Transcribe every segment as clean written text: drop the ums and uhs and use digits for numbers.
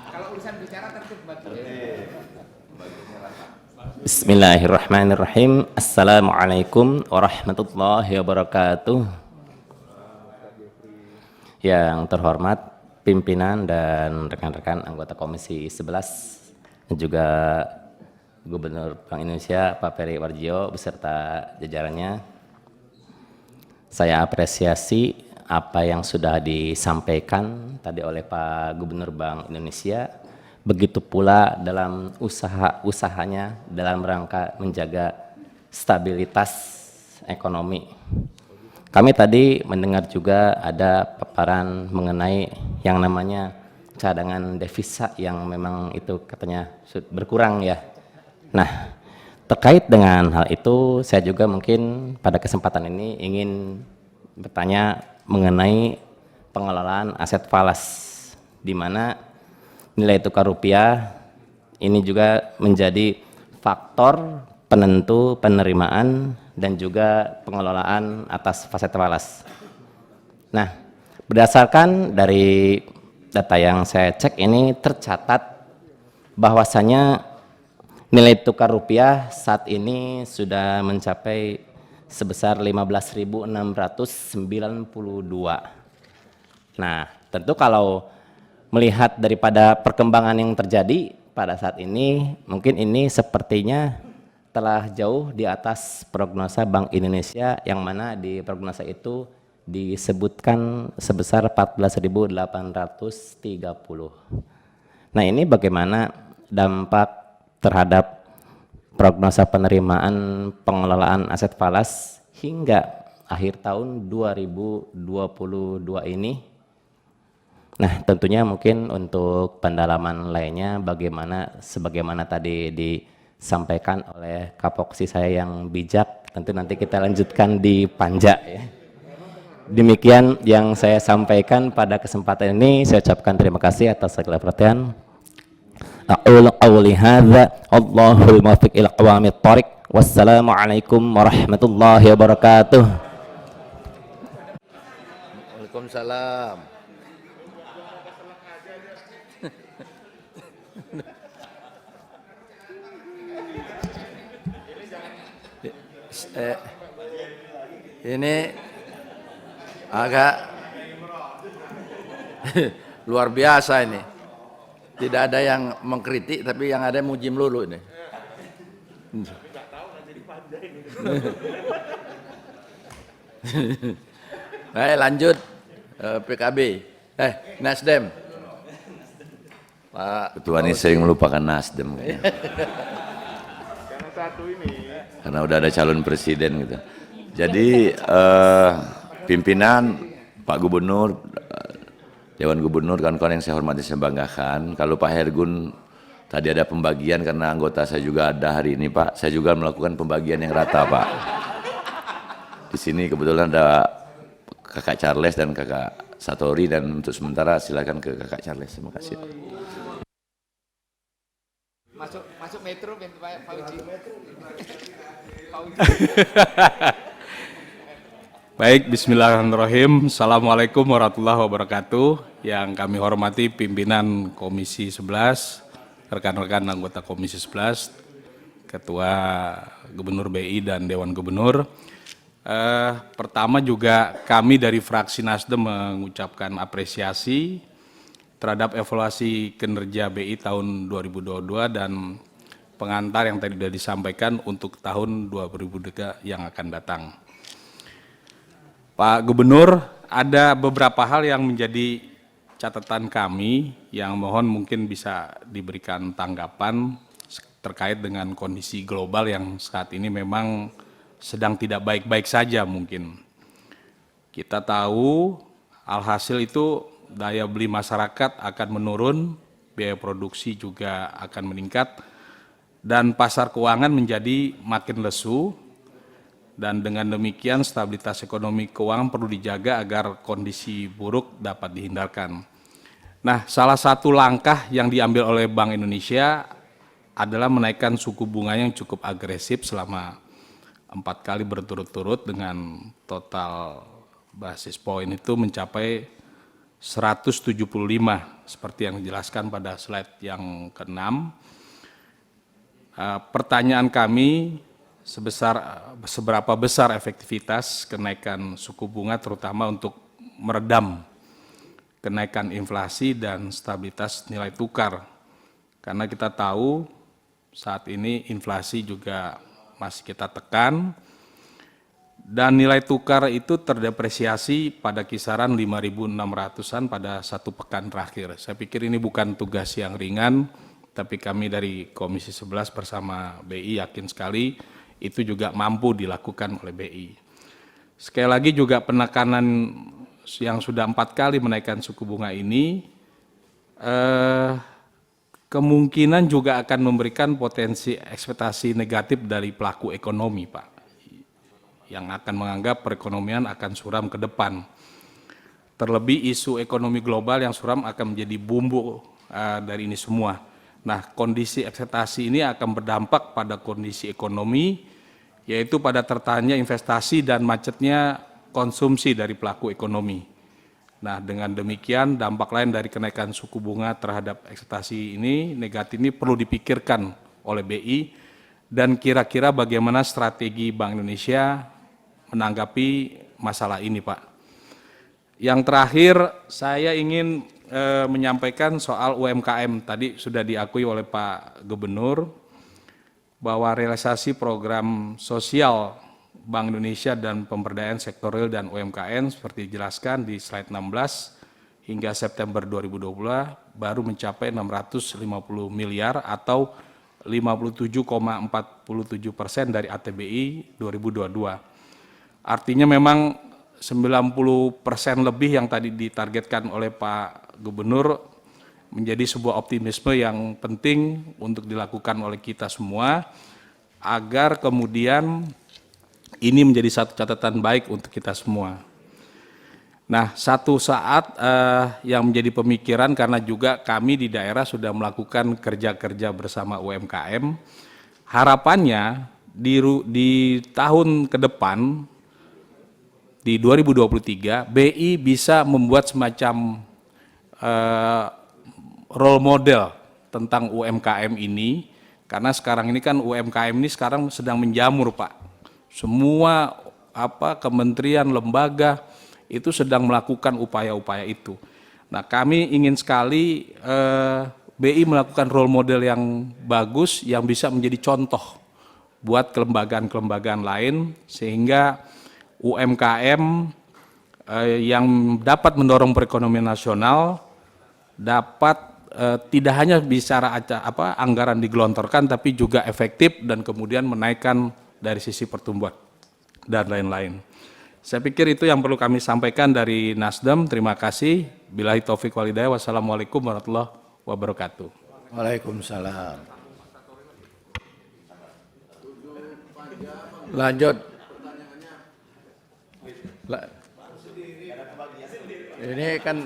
Kalau urusan bicara tertib bagi. Bismillahirrahmanirrahim. Assalamualaikum warahmatullahi wabarakatuh. Yang terhormat pimpinan dan rekan-rekan anggota Komisi 11 dan juga Gubernur Bank Indonesia Pak Peri Warjio beserta jajarannya. Saya apresiasi apa yang sudah disampaikan tadi oleh Pak Gubernur Bank Indonesia. Begitu pula dalam usahanya dalam rangka menjaga stabilitas ekonomi. Kami tadi mendengar juga ada paparan mengenai yang namanya cadangan devisa yang memang itu katanya berkurang ya. Nah, terkait dengan hal itu saya juga mungkin pada kesempatan ini ingin bertanya mengenai pengelolaan aset falas di mana nilai tukar rupiah ini juga menjadi faktor penentu penerimaan dan juga pengelolaan atas aset falas. Nah, berdasarkan dari data yang saya cek ini tercatat bahwasanya nilai tukar rupiah saat ini sudah mencapai sebesar 15.692. Nah, tentu kalau melihat daripada perkembangan yang terjadi pada saat ini, mungkin ini sepertinya telah jauh di atas prognosa Bank Indonesia yang mana di prognosa itu disebutkan sebesar 14.830. Nah, ini bagaimana dampak terhadap prognosa penerimaan pengelolaan aset falas hingga akhir tahun 2022 ini? Nah, tentunya mungkin untuk pendalaman lainnya bagaimana sebagaimana tadi disampaikan oleh Kapoksi saya yang bijak, tentu nanti kita lanjutkan di panja ya. Demikian yang saya sampaikan pada kesempatan ini. Saya ucapkan terima kasih atas segala perhatian. Aqulu qawli hadza Allahul muwaffiq ila aqwamit thoriq. Wassalamualaikum warahmatullahi wabarakatuh. Waalaikumsalam. Ini agak luar biasa ini. Tidak ada yang mengkritik, tapi yang ada muji melulu ini. Baik, lanjut PKB. Nasdem. Pak Ketua ini sering melupakan Nasdem. Karena udah ada calon presiden gitu. Jadi pimpinan, Pak Gubernur, Dewan Gubernur, kawan-kawan yang saya hormati, saya banggakan. Kalau Pak Hergun tadi ada pembagian karena anggota saya juga ada hari ini, Pak. Saya juga melakukan pembagian yang rata, Pak. Di sini kebetulan ada Kakak Charles dan Kakak Satori, dan untuk sementara silakan ke Kakak Charles. Terima kasih. Masuk metro pintu Pak Fauji. Baik, bismillahirrahmanirrahim. Assalamualaikum warahmatullahi wabarakatuh. Yang kami hormati pimpinan Komisi 11, rekan-rekan anggota Komisi 11, Ketua Gubernur BI dan Dewan Gubernur. Pertama juga kami dari fraksi Nasdem mengucapkan apresiasi terhadap evaluasi kinerja BI tahun 2022 dan pengantar yang tadi sudah disampaikan untuk tahun 2023 yang akan datang. Pak Gubernur, ada beberapa hal yang menjadi catatan kami yang mohon mungkin bisa diberikan tanggapan terkait dengan kondisi global yang saat ini memang sedang tidak baik-baik saja mungkin. Kita tahu alhasil itu daya beli masyarakat akan menurun, biaya produksi juga akan meningkat, dan pasar keuangan menjadi makin lesu. Dan dengan demikian stabilitas ekonomi keuangan perlu dijaga agar kondisi buruk dapat dihindarkan. Nah, salah satu langkah yang diambil oleh Bank Indonesia adalah menaikkan suku bunga yang cukup agresif selama 4 kali berturut-turut dengan total basis point itu mencapai 175 seperti yang dijelaskan pada slide yang ke-6. Pertanyaan kami seberapa besar efektivitas kenaikan suku bunga terutama untuk meredam kenaikan inflasi dan stabilitas nilai tukar. Karena kita tahu saat ini inflasi juga masih kita tekan dan nilai tukar itu terdepresiasi pada kisaran 5.600-an pada 1 pekan terakhir. Saya pikir ini bukan tugas yang ringan, tapi kami dari Komisi 11 bersama BI yakin sekali itu juga mampu dilakukan oleh BI. Sekali lagi juga penekanan yang sudah 4 kali menaikkan suku bunga ini kemungkinan juga akan memberikan potensi ekspektasi negatif dari pelaku ekonomi, Pak, yang akan menganggap perekonomian akan suram ke depan. Terlebih isu ekonomi global yang suram akan menjadi bumbu dari ini semua. Nah, kondisi ekspektasi ini akan berdampak pada kondisi ekonomi, yaitu pada tertanya investasi dan macetnya konsumsi dari pelaku ekonomi. Nah, dengan demikian dampak lain dari kenaikan suku bunga terhadap ekspektasi ini negatif ini perlu dipikirkan oleh BI dan kira-kira bagaimana strategi Bank Indonesia menanggapi masalah ini, Pak. Yang terakhir saya ingin menyampaikan soal UMKM. Tadi sudah diakui oleh Pak Gubernur bahwa realisasi program sosial Bank Indonesia dan pemberdayaan sektor real dan UMKM seperti dijelaskan di slide 16 hingga September 2020 baru mencapai 650 miliar atau 57,47% dari ATBI 2022. Artinya memang 90% lebih yang tadi ditargetkan oleh Pak Gubernur menjadi sebuah optimisme yang penting untuk dilakukan oleh kita semua agar kemudian ini menjadi satu catatan baik untuk kita semua. Nah, satu saat yang menjadi pemikiran karena juga kami di daerah sudah melakukan kerja-kerja bersama UMKM, harapannya di tahun ke depan, di 2023, BI bisa membuat semacam role model tentang UMKM ini, karena sekarang ini kan UMKM ini sekarang sedang menjamur, Pak. Semua kementerian, lembaga itu sedang melakukan upaya-upaya itu. Nah, kami ingin sekali BI melakukan role model yang bagus yang bisa menjadi contoh buat kelembagaan-kelembagaan lain sehingga UMKM yang dapat mendorong perekonomian nasional dapat tidak hanya bicara anggaran digelontorkan tapi juga efektif dan kemudian menaikkan dari sisi pertumbuhan dan lain-lain. Saya pikir itu yang perlu kami sampaikan dari Nasdem. Terima kasih. Billahi taufiq wal hidayah. Wassalamualaikum warahmatullahi wabarakatuh. Waalaikumsalam. Lanjut. Ini kan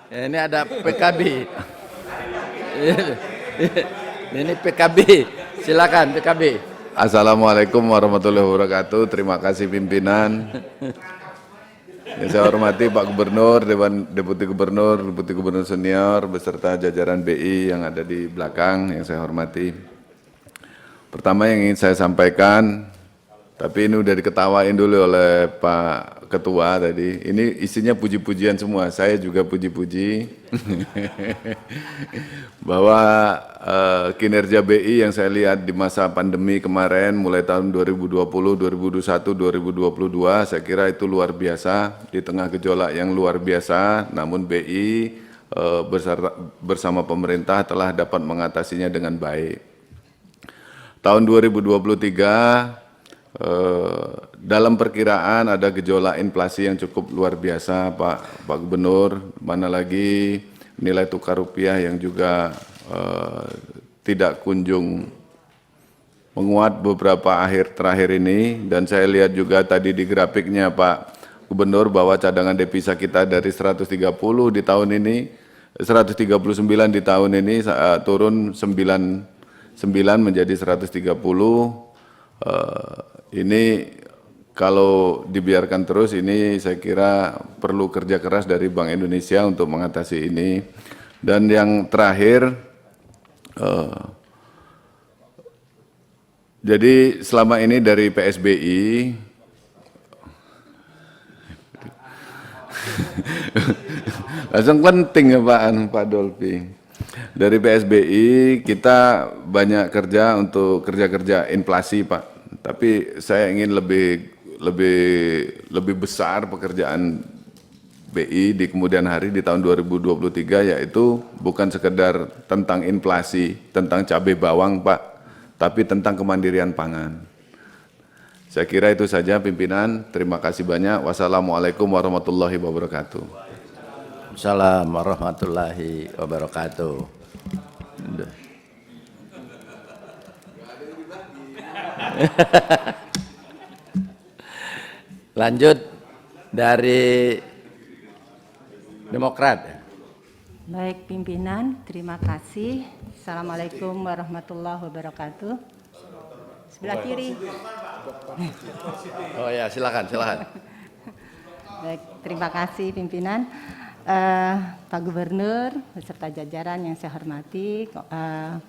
ini ada PKB. Ini PKB. Silakan PKB. Assalamualaikum warahmatullahi wabarakatuh. Terima kasih pimpinan. Yang saya hormati Pak Gubernur, Deputi Gubernur Senior, beserta jajaran BI yang ada di belakang yang saya hormati. Pertama yang ingin saya sampaikan, tapi ini udah diketawain dulu oleh Pak Ketua tadi. Ini isinya puji-pujian semua. Saya juga puji-puji bahwa kinerja BI yang saya lihat di masa pandemi kemarin, mulai tahun 2020, 2021, 2022, saya kira itu luar biasa di tengah gejolak yang luar biasa. Namun BI bersama pemerintah telah dapat mengatasinya dengan baik. Tahun 2023 dalam perkiraan ada gejolak inflasi yang cukup luar biasa, Pak Gubernur, mana lagi nilai tukar rupiah yang juga tidak kunjung menguat beberapa terakhir ini, dan saya lihat juga tadi di grafiknya Pak Gubernur bahwa cadangan devisa kita dari 130 di tahun ini, 139 di tahun ini turun 99 menjadi 130. Ini kalau dibiarkan terus ini saya kira perlu kerja keras dari Bank Indonesia untuk mengatasi ini. Dan yang terakhir, jadi selama ini dari PSBI, langsung penting ya Pak Dolpi. Dari PSBI kita banyak kerja untuk kerja-kerja inflasi Pak. Tapi saya ingin lebih besar pekerjaan BI di kemudian hari di tahun 2023, yaitu bukan sekedar tentang inflasi, tentang cabai bawang Pak, tapi tentang kemandirian pangan. Saya kira itu saja pimpinan. Terima kasih banyak. Wassalamualaikum warahmatullahi wabarakatuh. Assalamualaikum warahmatullahi wabarakatuh. Lanjut dari Demokrat. Baik pimpinan, terima kasih. Assalamualaikum warahmatullahi wabarakatuh. Sebelah kiri. Oh ya, silakan. Baik, terima kasih pimpinan. Pak Gubernur beserta jajaran yang saya hormati,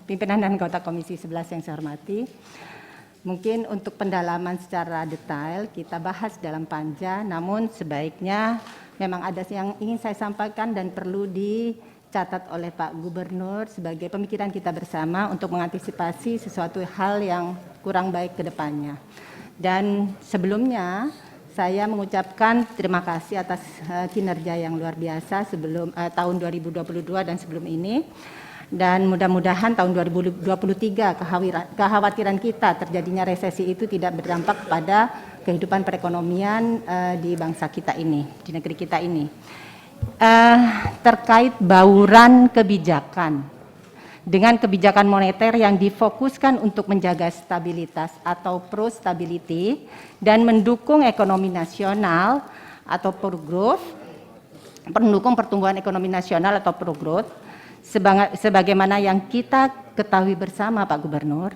pimpinan dan anggota Komisi 11 yang saya hormati. Mungkin untuk pendalaman secara detail kita bahas dalam panja, namun sebaiknya memang ada yang ingin saya sampaikan dan perlu dicatat oleh Pak Gubernur sebagai pemikiran kita bersama untuk mengantisipasi sesuatu hal yang kurang baik ke depannya. Dan sebelumnya saya mengucapkan terima kasih atas kinerja yang luar biasa sebelum tahun 2022 dan sebelum ini. Dan mudah-mudahan tahun 2023 kekhawatiran kita terjadinya resesi itu tidak berdampak pada kehidupan perekonomian di bangsa kita ini, di negeri kita ini. Terkait bauran kebijakan, dengan kebijakan moneter yang difokuskan untuk menjaga stabilitas atau pro-stability dan mendukung ekonomi nasional atau pro-growth, pendukung pertumbuhan ekonomi nasional atau pro-growth, sebagaimana yang kita ketahui bersama Pak Gubernur,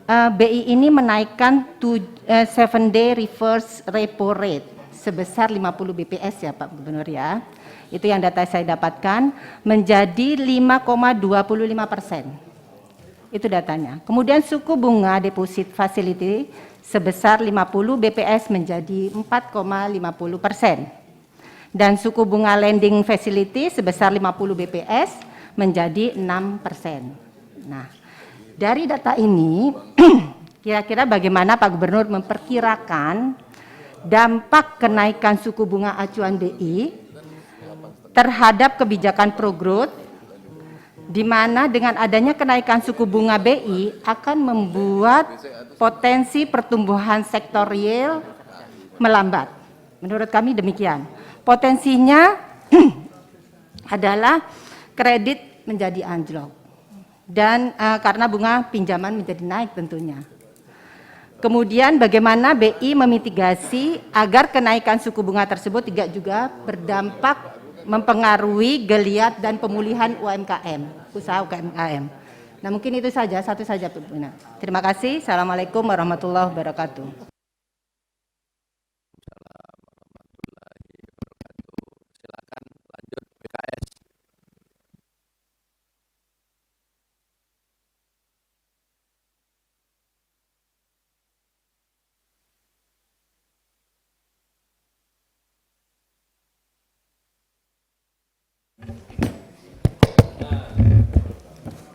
BI ini menaikkan 7-day reverse repo rate sebesar 50 BPS ya Pak Gubernur ya. Itu yang data saya dapatkan menjadi 5,25%. Itu datanya. Kemudian suku bunga deposit facility sebesar 50 BPS menjadi 4,50%. Dan suku bunga lending facility sebesar 50 BPS menjadi 6%. Nah, dari data ini kira-kira bagaimana Pak Gubernur memperkirakan dampak kenaikan suku bunga acuan BI terhadap kebijakan pro-growth, di mana dengan adanya kenaikan suku bunga BI akan membuat potensi pertumbuhan sektor real melambat. Menurut kami demikian. Potensinya adalah kredit menjadi anjlok dan karena bunga pinjaman menjadi naik tentunya. Kemudian bagaimana BI memitigasi agar kenaikan suku bunga tersebut tidak juga berdampak mempengaruhi geliat dan pemulihan UMKM, usaha UMKM. Nah mungkin itu saja, satu saja Pimpinan. Terima kasih. Assalamualaikum warahmatullahi wabarakatuh. Silakan lanjut PKS.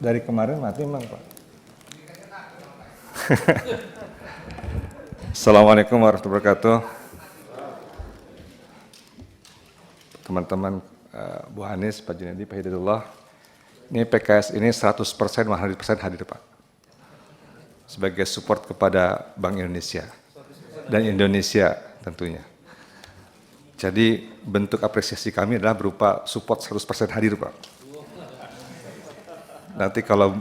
Dari kemarin mati memang Pak. Assalamualaikum warahmatullahi wabarakatuh. Teman-teman Bu Anies, Pak Junedi, Pak Hidayatullah. Ini PKS ini 100% 100% hadir Pak. Sebagai support kepada Bank Indonesia dan Indonesia tentunya. Jadi bentuk apresiasi kami adalah berupa support 100% hadir Pak. Nanti kalau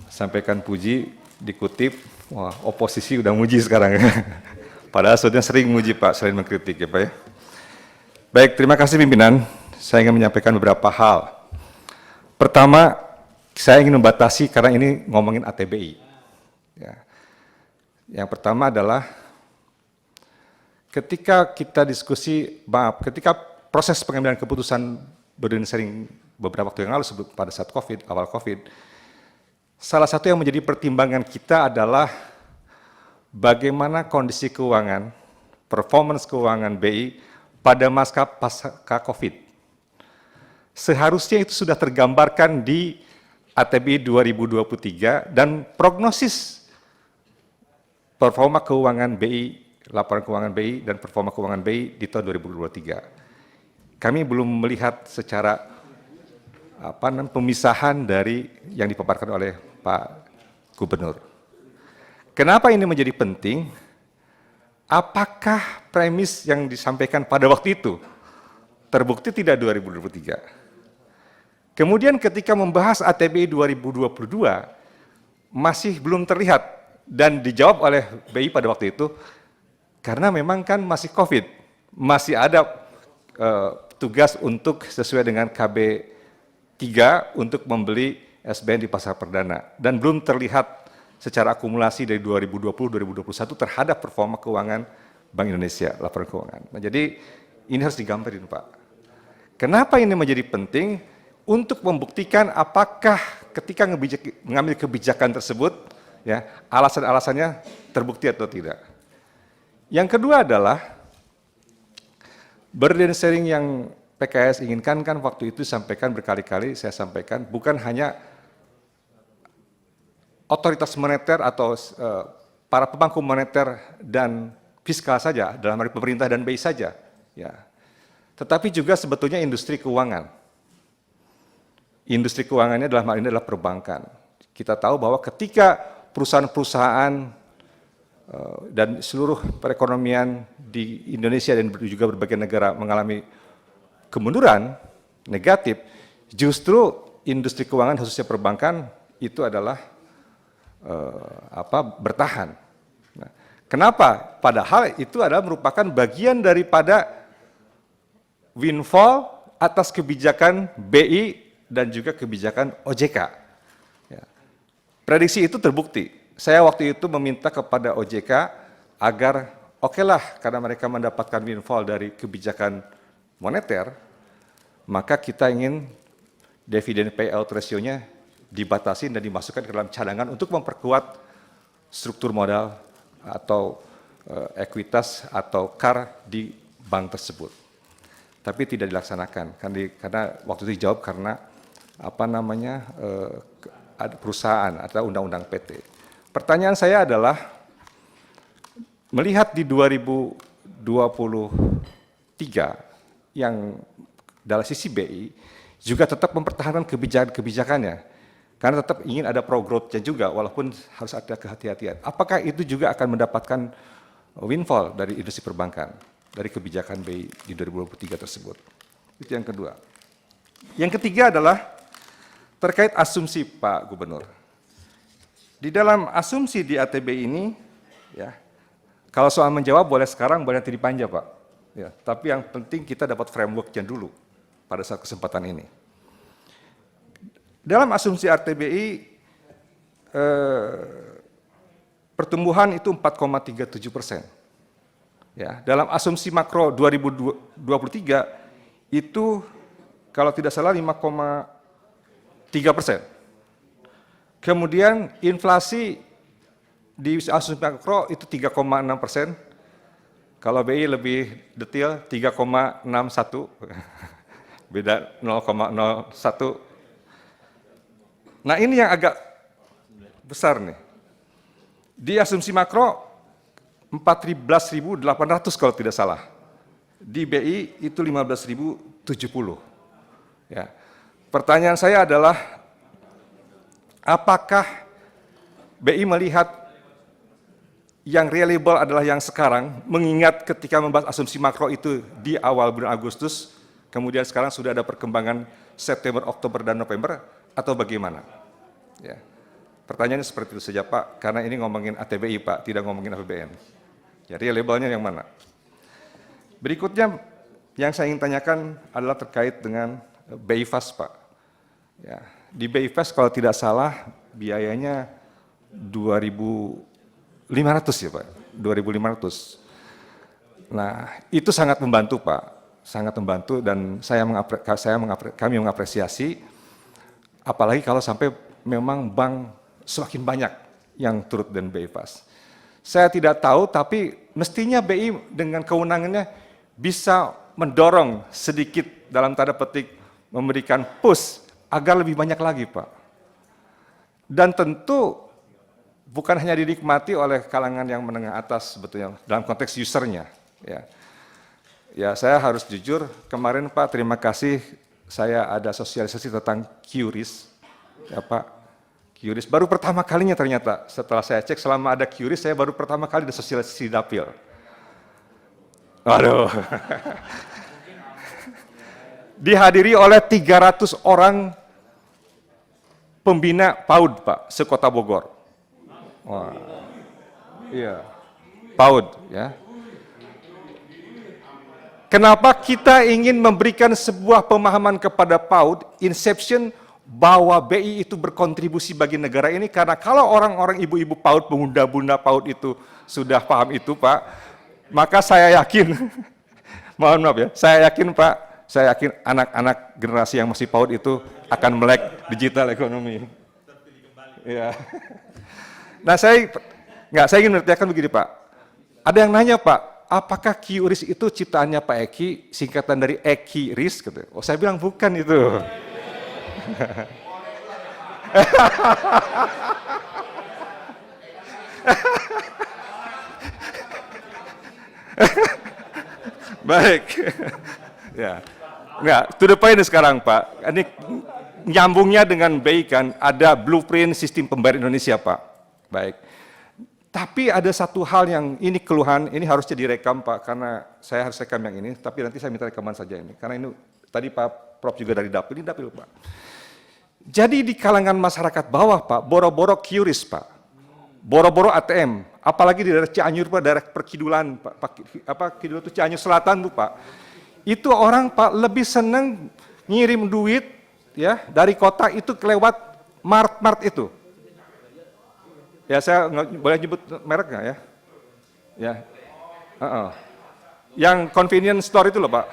sampaikan puji dikutip, wah oposisi udah muji sekarang. Padahal sudah sering muji Pak, selain mengkritik ya Pak ya. Baik, terima kasih pimpinan. Saya ingin menyampaikan beberapa hal. Pertama, saya ingin membatasi karena ini ngomongin ATBI. Ya. Yang pertama adalah ketika kita diskusi, ketika proses pengambilan keputusan burden sharing beberapa waktu yang lalu pada saat awal COVID, salah satu yang menjadi pertimbangan kita adalah bagaimana kondisi keuangan, performance keuangan BI pada pasca COVID. Seharusnya itu sudah tergambarkan di ATBI 2023 dan prognosis performa keuangan BI, laporan keuangan BI dan performa keuangan BI di tahun 2023. Kami belum melihat secara pemisahan dari yang dipaparkan oleh Pak Gubernur. Kenapa ini menjadi penting? Apakah premis yang disampaikan pada waktu itu terbukti tidak 2023? Kemudian ketika membahas ATBI 2022, masih belum terlihat dan dijawab oleh BI pada waktu itu, karena memang kan masih COVID, masih ada tugas untuk sesuai dengan KB 3 untuk membeli SBN di pasar perdana, dan belum terlihat secara akumulasi dari 2020-2021 terhadap performa keuangan Bank Indonesia, laporan keuangan. Nah, jadi ini harus digambarin, Pak. Kenapa ini menjadi penting? Untuk membuktikan apakah ketika mengambil kebijakan tersebut, ya, alasan-alasannya terbukti atau tidak. Yang kedua adalah burden sharing yang PKS inginkan kan waktu itu sampaikan berkali-kali, saya sampaikan bukan hanya otoritas moneter atau para pemangku moneter dan fiskal saja, dalam hal pemerintah dan BI saja, ya, tetapi juga sebetulnya industri keuangan. Industri keuangannya dalam hal ini adalah perbankan. Kita tahu bahwa ketika perusahaan-perusahaan dan seluruh perekonomian di Indonesia dan juga berbagai negara mengalami kemunduran negatif, justru industri keuangan khususnya perbankan itu adalah bertahan. Nah, kenapa? Padahal itu adalah merupakan bagian daripada windfall atas kebijakan BI dan juga kebijakan OJK. Ya. Prediksi itu terbukti. Saya waktu itu meminta kepada OJK agar okelah karena mereka mendapatkan windfall dari kebijakan moneter, maka kita ingin dividen payout ratio-nya dibatasi dan dimasukkan ke dalam cadangan untuk memperkuat struktur modal atau ekuitas atau CAR di bank tersebut. Tapi tidak dilaksanakan karena waktu itu dijawab karena ada perusahaan atau undang-undang PT. Pertanyaan saya adalah melihat di 2023 yang dari sisi BI juga tetap mempertahankan kebijakannya karena tetap ingin ada pro-growth-nya juga walaupun harus ada kehati-hatian. Apakah itu juga akan mendapatkan windfall dari industri perbankan dari kebijakan BI di 2023 tersebut? Itu yang kedua. Yang ketiga adalah terkait asumsi Pak Gubernur. Di dalam asumsi di ATBI ini, ya, kalau soal menjawab boleh sekarang, boleh nanti dipanjang Pak. Ya, tapi yang penting kita dapat framework-nya dulu pada saat kesempatan ini. Dalam asumsi ATBI, pertumbuhan itu 4,37%. Ya, dalam asumsi makro 2023 itu kalau tidak salah 5,3%. Kemudian inflasi di asumsi makro itu 3,6%. Kalau BI lebih detail 3,61, beda 0,01. Nah ini yang agak besar nih. Di asumsi makro 14.800 kalau tidak salah. Di BI itu 15.070. Ya. Pertanyaan saya adalah, apakah BI melihat yang reliable adalah yang sekarang, mengingat ketika membahas asumsi makro itu di awal bulan Agustus, kemudian sekarang sudah ada perkembangan September, Oktober, dan November, atau bagaimana? Ya. Pertanyaannya seperti itu saja Pak, karena ini ngomongin ATBI Pak, tidak ngomongin APBN. Jadi reliable-nya yang mana? Berikutnya yang saya ingin tanyakan adalah terkait dengan BI Fast Pak. Ya, di BI Fast kalau tidak salah biayanya 2.500 ya Pak, 2.500. Nah, itu sangat membantu Pak, sangat membantu dan kami mengapresiasi, apalagi kalau sampai memang bank semakin banyak yang turut dan BI Fast. Saya tidak tahu, tapi mestinya BI dengan kewenangannya bisa mendorong sedikit dalam tanda petik memberikan push agar lebih banyak lagi Pak. Dan tentu bukan hanya dinikmati oleh kalangan yang menengah atas sebetulnya dalam konteks usernya. Ya, saya harus jujur, kemarin Pak, terima kasih saya ada sosialisasi tentang QRIS, ya Pak, QRIS baru pertama kalinya ternyata setelah saya cek selama ada QRIS saya baru pertama kali ada sosialisasi dapil. Waduh, dihadiri oleh 300 orang pembina PAUD Pak, sekota Bogor. Wah, iya, PAUD ya. Kenapa kita ingin memberikan sebuah pemahaman kepada PAUD, inception bahwa BI itu berkontribusi bagi negara ini, karena kalau orang-orang ibu-ibu PAUD, pemuda-bunda PAUD itu sudah paham itu Pak, maka saya yakin, mohon maaf ya, saya yakin Pak, saya yakin anak-anak generasi yang masih PAUD itu akan melek digital ekonomi. Ya. Nah saya ingin menanyakan begini Pak, ada yang nanya Pak, apakah QRIS itu ciptaannya Pak Eki, singkatan dari Eki RIS? Gitu. Oh saya bilang bukan itu. Baik. Ya. Enggak, to the point sekarang Pak. Ini nyambungnya dengan BI kan, ada blueprint sistem pembayaran Indonesia Pak. Baik. Tapi ada satu hal yang ini keluhan, ini harusnya direkam Pak, karena saya harus rekam yang ini, tapi nanti saya minta rekaman saja ini. Karena ini tadi Pak Prof juga dari dapil, ini dapil Pak. Jadi di kalangan masyarakat bawah Pak, boro-boro QRIS Pak, boro-boro ATM, apalagi di daerah Cianjur Pak, daerah perkidulan Pak, kidul itu Cianjur Selatan tuh Pak. Itu orang Pak lebih senang ngirim duit ya dari kota itu kelewat mart itu. Ya saya boleh nyebut merek nggak ya? Ya, yang convenience store itu loh Pak.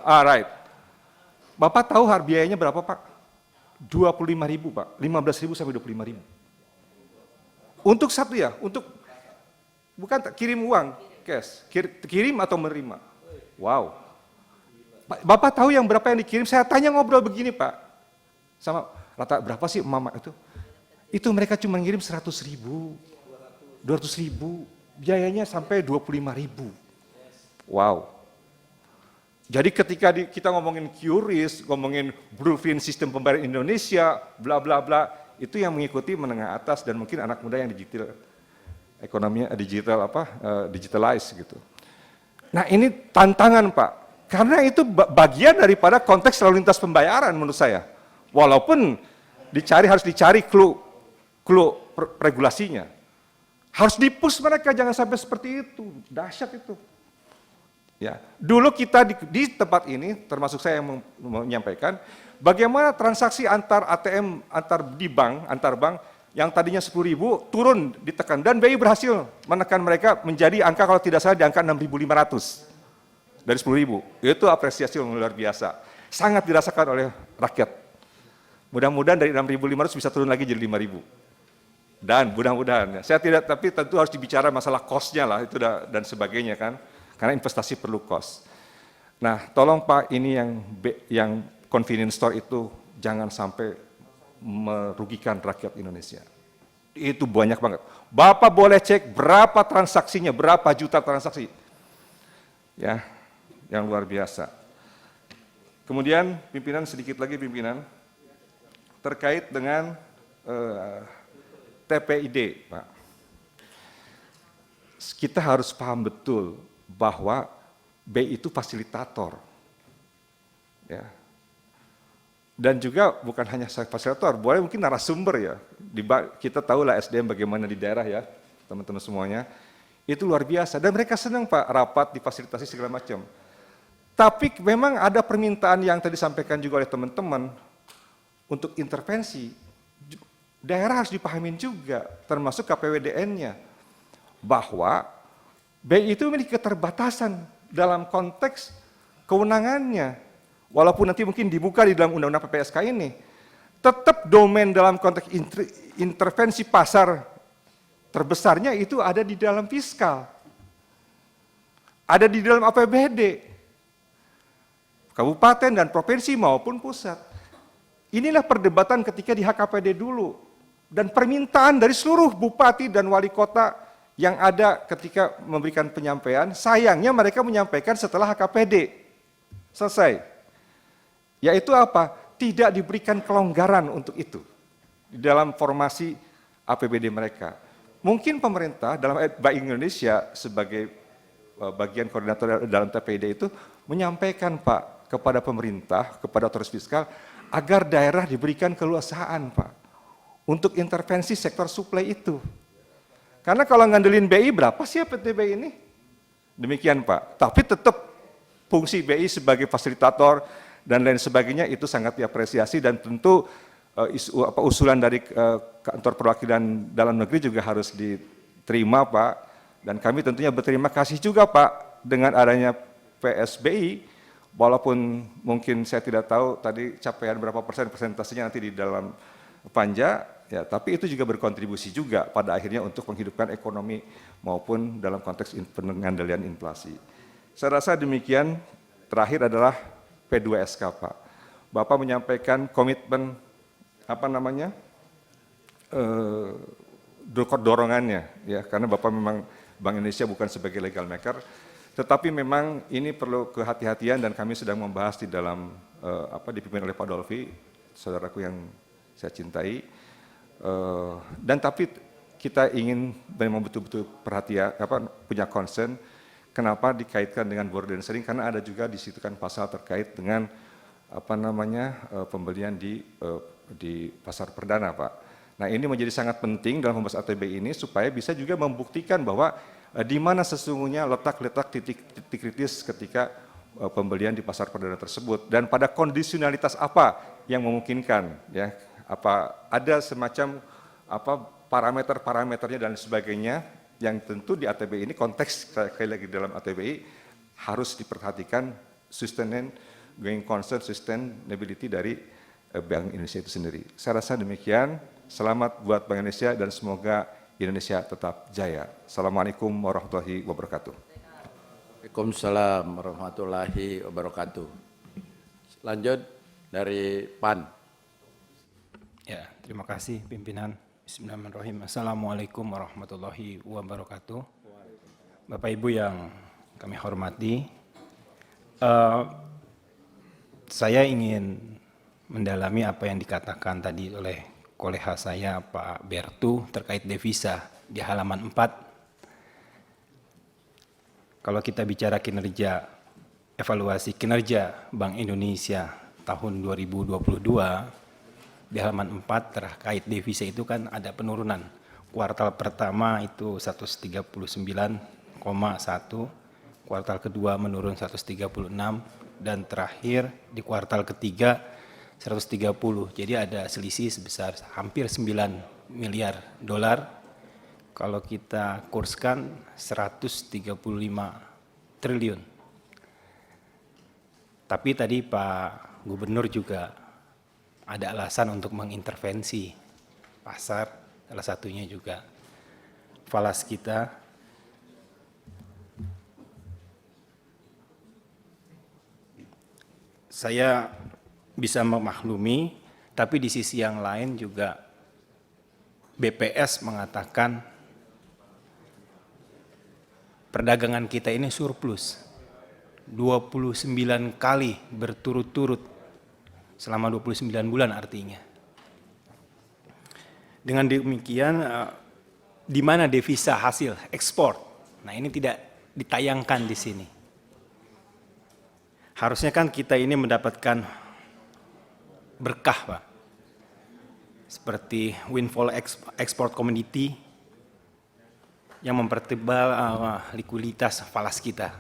Right. Bapak tahu biayanya berapa Pak? 25.000 Pak, 15.000 sampai 25.000. Untuk satu ya, untuk bukan kirim uang cash, kirim atau menerima. Wow. Bapak tahu yang berapa yang dikirim? Saya tanya ngobrol begini Pak, sama rata berapa sih mama itu? Itu mereka cuma ngirim 100.000, 200.000, biayanya sampai 25.000. Wow. Jadi ketika kita ngomongin QRIS, ngomongin blueprint sistem pembayaran Indonesia, bla bla bla, itu yang mengikuti menengah atas dan mungkin anak muda yang digital, ekonominya digital digitalize gitu. Nah ini tantangan Pak, karena itu bagian daripada konteks lalu lintas pembayaran menurut saya. Walaupun harus dicari clue regulasinya. Harus dipush mereka, jangan sampai seperti itu, dahsyat itu. Ya, dulu kita di tempat ini, termasuk saya yang menyampaikan, bagaimana transaksi antar ATM, antar bank, yang tadinya 10.000 turun ditekan, dan BI berhasil menekan mereka menjadi angka kalau tidak salah di angka 6.500 dari 10.000. Itu apresiasi yang luar biasa, sangat dirasakan oleh rakyat. Mudah-mudahan dari 6.500 bisa turun lagi jadi 5.000. Dan mudah-mudahan, saya tidak, tapi tentu harus dibicara masalah cost-nya lah, itu dan sebagainya kan, karena investasi perlu cost. Nah, tolong Pak, ini yang convenience store itu jangan sampai merugikan rakyat Indonesia. Itu banyak banget. Bapak boleh cek berapa transaksinya, berapa juta transaksi. Ya, yang luar biasa. Kemudian pimpinan, sedikit lagi pimpinan, terkait dengan TPID, Pak. Kita harus paham betul bahwa BI itu fasilitator. Ya. Dan juga bukan hanya fasilitator, boleh mungkin narasumber ya. Kita tahu lah SDM bagaimana di daerah ya, teman-teman semuanya. Itu luar biasa, dan mereka senang Pak, rapat, difasilitasi segala macam. Tapi memang ada permintaan yang tadi disampaikan juga oleh teman-teman, untuk intervensi, daerah harus dipahamin juga, termasuk KPWDN-nya, bahwa BI itu memiliki keterbatasan dalam konteks kewenangannya. Walaupun nanti mungkin dibuka di dalam Undang-Undang PPSK ini, tetap domain dalam konteks intervensi pasar terbesarnya itu ada di dalam fiskal. Ada di dalam APBD. Kabupaten dan provinsi maupun pusat. Inilah perdebatan ketika di HKPD dulu. Dan permintaan dari seluruh bupati dan wali kota yang ada ketika memberikan penyampaian, sayangnya mereka menyampaikan setelah HKPD selesai. Yaitu apa? Tidak diberikan kelonggaran untuk itu di dalam formasi APBD mereka. Mungkin pemerintah dalam Bank Indonesia sebagai bagian koordinator dalam TPID itu menyampaikan Pak kepada pemerintah, kepada otoritas fiskal agar daerah diberikan keleluasaan Pak untuk intervensi sektor suplai itu. Karena kalau ngandelin BI berapa sih PT BI ini? Demikian Pak. Tapi tetap fungsi BI sebagai fasilitator dan lain sebagainya itu sangat diapresiasi dan tentu usulan dari kantor perwakilan dalam negeri juga harus diterima Pak. Dan kami tentunya berterima kasih juga Pak dengan adanya PSBI, walaupun mungkin saya tidak tahu tadi capaian berapa persen persentasenya nanti di dalam panja, ya, tapi itu juga berkontribusi juga pada akhirnya untuk menghidupkan ekonomi maupun dalam konteks pengendalian inflasi. Saya rasa demikian. Terakhir adalah P2SK Pak. Bapak menyampaikan komitmen dorongannya, ya, karena Bapak memang Bank Indonesia bukan sebagai legal maker, tetapi memang ini perlu kehati-hatian dan kami sedang membahas di dalam dipimpin oleh Pak Dolfi, saudaraku yang saya cintai, dan tapi kita ingin memang betul-betul perhatian, punya concern, kenapa dikaitkan dengan border sharing, karena ada juga di situ kan pasal terkait dengan pembelian di pasar perdana Pak. Nah ini menjadi sangat penting dalam membahas ATB ini supaya bisa juga membuktikan bahwa di mana sesungguhnya letak-letak titik kritis ketika pembelian di pasar perdana tersebut dan pada kondisionalitas apa yang memungkinkan, ya, apa ada semacam parameter-parameternya dan sebagainya yang tentu di ATB ini konteks sekali lagi dalam ATBI harus diperhatikan going concern sustainability dari Bank Indonesia itu sendiri. Saya rasa demikian. Selamat buat Bank Indonesia dan semoga Indonesia tetap jaya. Assalamualaikum warahmatullahi wabarakatuh. Waalaikumsalam warahmatullahi wabarakatuh. Lanjut dari PAN. Ya, terima kasih pimpinan. Bismillahirrahmanirrahim. Assalamualaikum warahmatullahi wabarakatuh. Bapak Ibu yang kami hormati, saya ingin mendalami apa yang dikatakan tadi oleh kolega saya Pak Bertu terkait devisa di halaman 4. Kalau kita bicara kinerja, evaluasi kinerja Bank Indonesia tahun 2022, di halaman 4 terkait devisa itu kan ada penurunan. Kuartal pertama itu 139,1, kuartal kedua menurun 136, dan terakhir di kuartal ketiga 130. Jadi ada selisih sebesar hampir 9 miliar dolar. Kalau kita kurskan 135 triliun. Tapi tadi Pak Gubernur juga ada alasan untuk mengintervensi pasar, salah satunya juga falas kita. Saya bisa memaklumi, tapi di sisi yang lain juga BPS mengatakan perdagangan kita ini surplus 29 kali berturut-turut selama 29 bulan artinya. Dengan demikian, di mana devisa hasil ekspor? Nah ini tidak ditayangkan di sini. Harusnya kan kita ini mendapatkan berkah Pak. Seperti windfall export commodity yang mempertebal likuiditas falas kita.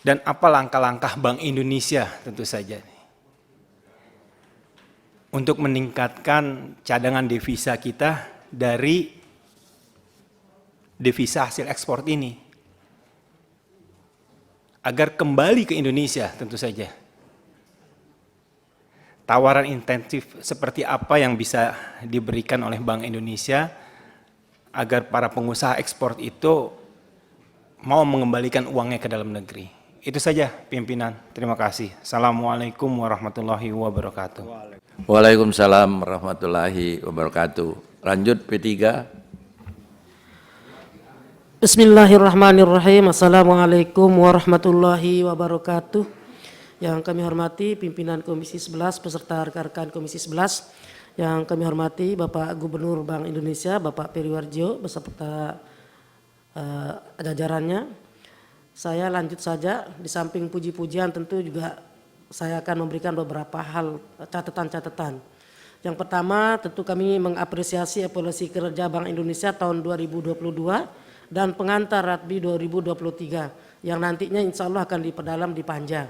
Dan apa langkah-langkah Bank Indonesia tentu saja untuk meningkatkan cadangan devisa kita dari devisa hasil ekspor ini agar kembali ke Indonesia tentu saja. Tawaran intensif seperti apa yang bisa diberikan oleh Bank Indonesia agar para pengusaha ekspor itu mau mengembalikan uangnya ke dalam negeri. Itu saja pimpinan. Terima kasih. Assalamualaikum warahmatullahi wabarakatuh. Waalaikumsalam warahmatullahi wabarakatuh. Lanjut P3. Bismillahirrahmanirrahim. Assalamualaikum warahmatullahi wabarakatuh. Yang kami hormati pimpinan Komisi 11 beserta rekan-rekan Komisi 11. Yang kami hormati Bapak Gubernur Bank Indonesia, Bapak Peri Warjio beserta jajarannya. Saya lanjut saja, di samping puji-pujian tentu juga saya akan memberikan beberapa hal catatan-catatan. Yang pertama tentu kami mengapresiasi evaluasi kinerja Bank Indonesia tahun 2022 dan pengantar RATBI 2023 yang nantinya insya Allah akan diperdalam di Panja.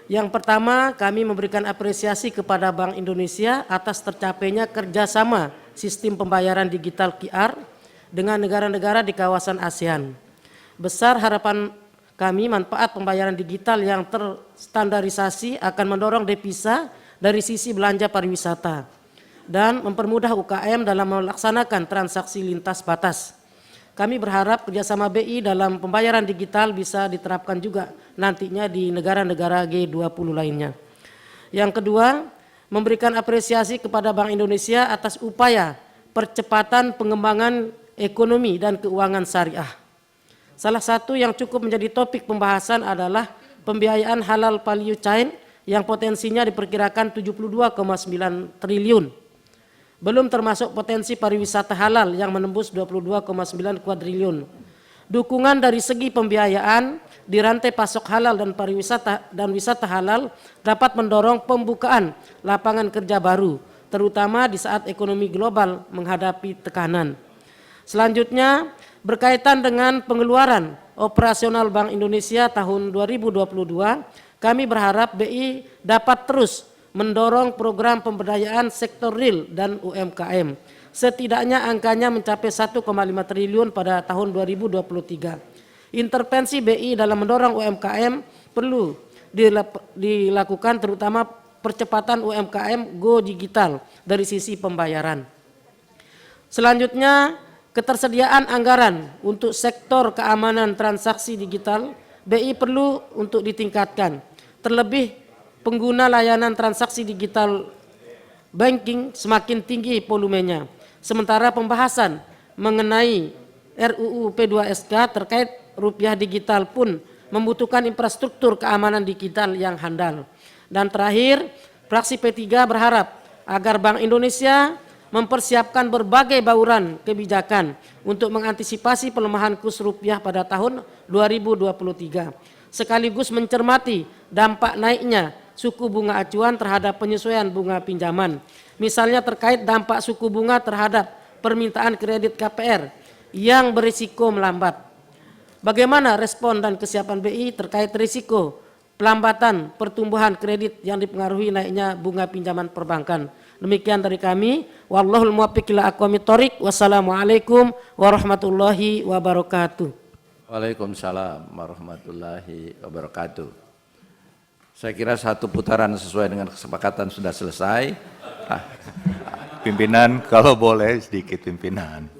Yang pertama kami memberikan apresiasi kepada Bank Indonesia atas tercapainya kerjasama sistem pembayaran digital QR dengan negara-negara di kawasan ASEAN. Besar harapan kami manfaat pembayaran digital yang terstandarisasi akan mendorong devisa dari sisi belanja pariwisata dan mempermudah UKM dalam melaksanakan transaksi lintas batas. Kami berharap kerjasama BI dalam pembayaran digital bisa diterapkan juga nantinya di negara-negara G20 lainnya. Yang kedua, memberikan apresiasi kepada Bank Indonesia atas upaya percepatan pengembangan ekonomi dan keuangan syariah. Salah satu yang cukup menjadi topik pembahasan adalah pembiayaan halal value chain yang potensinya diperkirakan 72,9 triliun. Belum termasuk potensi pariwisata halal yang menembus 22,9 kuadriliun. Dukungan dari segi pembiayaan di rantai pasok halal dan pariwisata dan wisata halal dapat mendorong pembukaan lapangan kerja baru, terutama di saat ekonomi global menghadapi tekanan. Selanjutnya, berkaitan dengan pengeluaran operasional Bank Indonesia tahun 2022, kami berharap BI dapat terus mendorong program pemberdayaan sektor real dan UMKM. Setidaknya angkanya mencapai 1,5 triliun pada tahun 2023. Intervensi BI dalam mendorong UMKM perlu dilakukan, terutama percepatan UMKM go digital dari sisi pembayaran. Selanjutnya, ketersediaan anggaran untuk sektor keamanan transaksi digital BI perlu untuk ditingkatkan. Terlebih pengguna layanan transaksi digital banking semakin tinggi volumenya. Sementara pembahasan mengenai RUU P2SK terkait rupiah digital pun membutuhkan infrastruktur keamanan digital yang handal. Dan terakhir, fraksi P3 berharap agar Bank Indonesia mempersiapkan berbagai bauran kebijakan untuk mengantisipasi pelemahan kurs rupiah pada tahun 2023, sekaligus mencermati dampak naiknya suku bunga acuan terhadap penyesuaian bunga pinjaman. Misalnya terkait dampak suku bunga terhadap permintaan kredit KPR yang berisiko melambat. Bagaimana respon dan kesiapan BI terkait risiko pelambatan pertumbuhan kredit yang dipengaruhi naiknya bunga pinjaman perbankan? Demikian dari kami. Wallahul muwaffiq ila aqwamit thoriq. Wassalamualaikum warahmatullahi wabarakatuh. Waalaikumsalam warahmatullahi wabarakatuh. Saya kira satu putaran sesuai dengan kesepakatan sudah selesai. Pimpinan, kalau boleh sedikit pimpinan.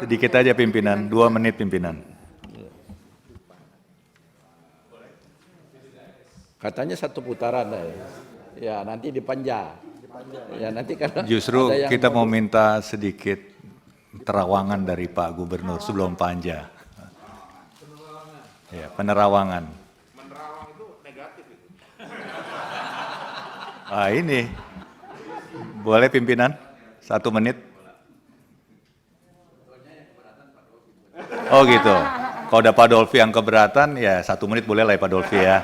Sedikit aja pimpinan, 2 menit pimpinan. Katanya satu putaran ya nanti dipanja. Ya nanti karena Justru kita mau minta sedikit terawangan dari Pak Gubernur sebelum panja. Ya, penerawangan. Menerawang itu negatif itu. Ini. Boleh pimpinan? 1 menit. Oh gitu. Kalau ada Pak Dolfi yang keberatan, ya 1 menit boleh lah ya Pak Dolfi ya.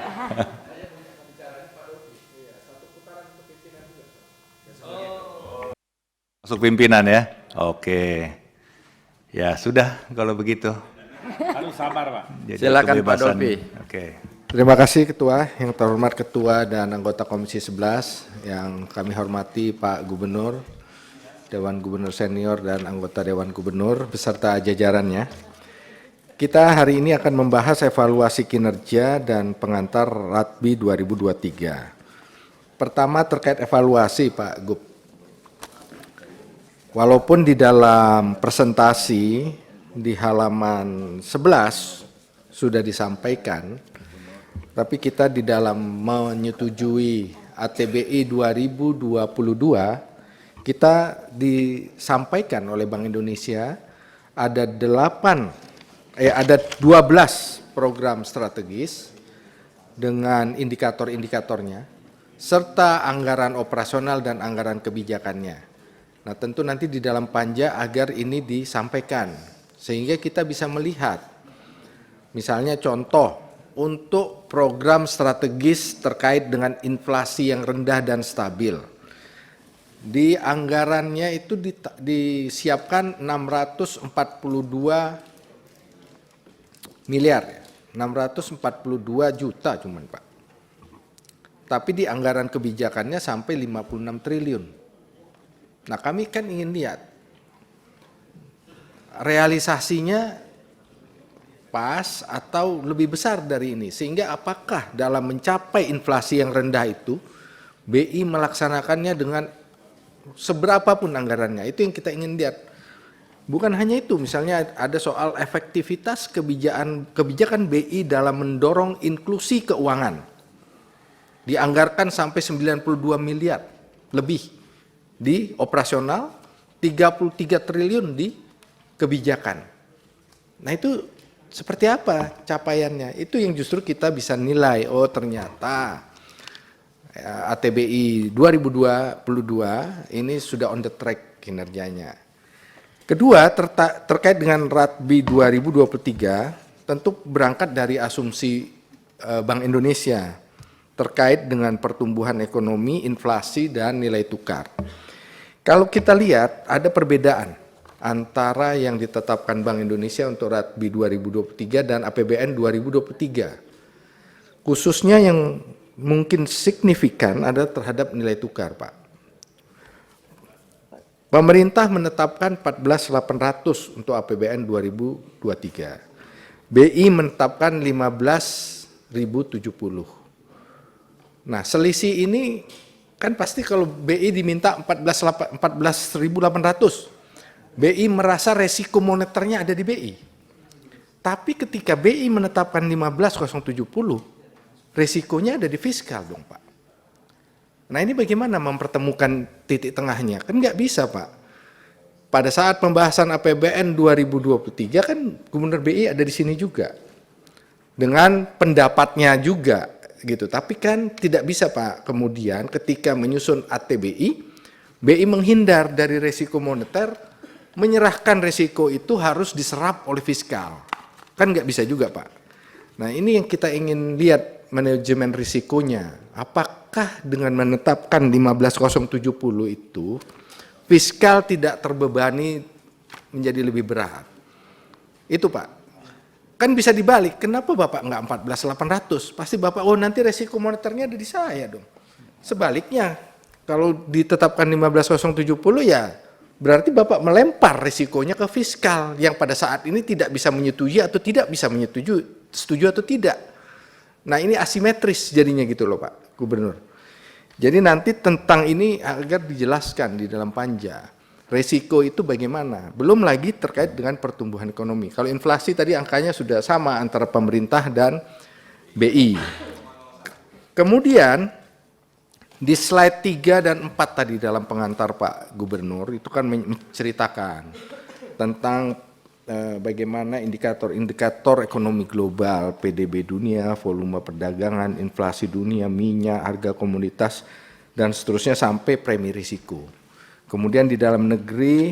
Masuk pimpinan ya? Oke. Ya sudah kalau begitu. Harus sabar, Pak. Silakan Pak Dolfi. Oke. Terima kasih Ketua, yang terhormat Ketua dan anggota Komisi 11, yang kami hormati Pak Gubernur, Dewan Gubernur Senior dan anggota Dewan Gubernur beserta jajarannya. Kita hari ini akan membahas evaluasi kinerja dan pengantar RATBI 2023. Pertama terkait evaluasi Pak Gub. Walaupun di dalam presentasi di halaman 11 sudah disampaikan, tapi kita di dalam menyetujui ATBI 2022, kita disampaikan oleh Bank Indonesia ada 12 program strategis dengan indikator-indikatornya, serta anggaran operasional dan anggaran kebijakannya. Nah, tentu nanti di dalam panja agar ini disampaikan, sehingga kita bisa melihat. Misalnya contoh, untuk program strategis terkait dengan inflasi yang rendah dan stabil. Di anggarannya itu disiapkan 642 miliar, 642 juta cuman Pak. Tapi di anggaran kebijakannya sampai 56 triliun. Nah, kami kan ingin lihat realisasinya pas atau lebih besar dari ini, sehingga apakah dalam mencapai inflasi yang rendah itu BI melaksanakannya dengan seberapapun anggarannya. Itu yang kita ingin lihat. Bukan hanya itu, misalnya ada soal efektivitas kebijakan BI dalam mendorong inklusi keuangan, dianggarkan sampai 92 miliar lebih di operasional, 33 triliun di kebijakan. Nah, itu seperti apa capaiannya? Itu yang justru kita bisa nilai, oh ternyata ATBI 2022 ini sudah on the track kinerjanya. Kedua, terkait dengan RATBI 2023, tentu berangkat dari asumsi Bank Indonesia terkait dengan pertumbuhan ekonomi, inflasi, dan nilai tukar. Kalau kita lihat ada perbedaan antara yang ditetapkan Bank Indonesia untuk RATBI 2023 dan APBN 2023. Khususnya yang mungkin signifikan ada terhadap nilai tukar, Pak. Pemerintah menetapkan 14.800 untuk APBN 2023. BI menetapkan 15.070. Nah, selisih ini kan pasti kalau BI diminta 14.800. BI merasa resiko moneternya ada di BI. Tapi ketika BI menetapkan 15.070, resikonya ada di fiskal dong Pak. Nah, ini bagaimana mempertemukan titik tengahnya? Kan nggak bisa Pak. Pada saat pembahasan APBN 2023 kan Gubernur BI ada di sini juga. Dengan pendapatnya juga gitu. Tapi kan tidak bisa Pak kemudian ketika menyusun ATBI, BI menghindar dari resiko moneter, menyerahkan resiko itu harus diserap oleh fiskal. Kan nggak bisa juga Pak. Nah, ini yang kita ingin lihat manajemen risikonya. Apakah dengan menetapkan 15.070 itu, fiskal tidak terbebani menjadi lebih berat? Itu Pak. Kan bisa dibalik, kenapa Bapak nggak 14.800? Pasti Bapak, oh nanti resiko moneternya ada di saya dong. Sebaliknya, kalau ditetapkan 15.070 ya berarti Bapak melempar risikonya ke fiskal yang pada saat ini tidak bisa menyetujui atau tidak bisa menyetujui, setuju atau tidak. Nah, ini asimetris jadinya gitu loh Pak Gubernur. Jadi nanti tentang ini agar dijelaskan di dalam panja. Resiko itu bagaimana? Belum lagi terkait dengan pertumbuhan ekonomi. Kalau inflasi tadi angkanya sudah sama antara pemerintah dan BI. Kemudian di slide 3 dan 4 tadi dalam pengantar Pak Gubernur itu kan menceritakan tentang bagaimana indikator-indikator ekonomi global, PDB dunia, volume perdagangan, inflasi dunia, minyak, harga komoditas, dan seterusnya sampai premi risiko. Kemudian di dalam negeri,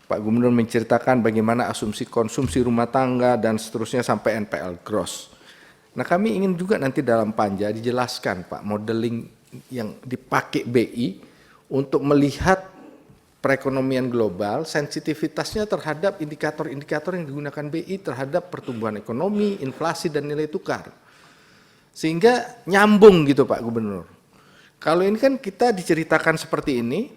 Pak Gubernur menceritakan bagaimana asumsi konsumsi rumah tangga dan seterusnya sampai NPL gross. Nah, kami ingin juga nanti dalam panja dijelaskan Pak modeling yang dipakai BI untuk melihat perekonomian global, sensitivitasnya terhadap indikator-indikator yang digunakan BI terhadap pertumbuhan ekonomi, inflasi, dan nilai tukar. Sehingga nyambung gitu Pak Gubernur. Kalau ini kan kita diceritakan seperti ini,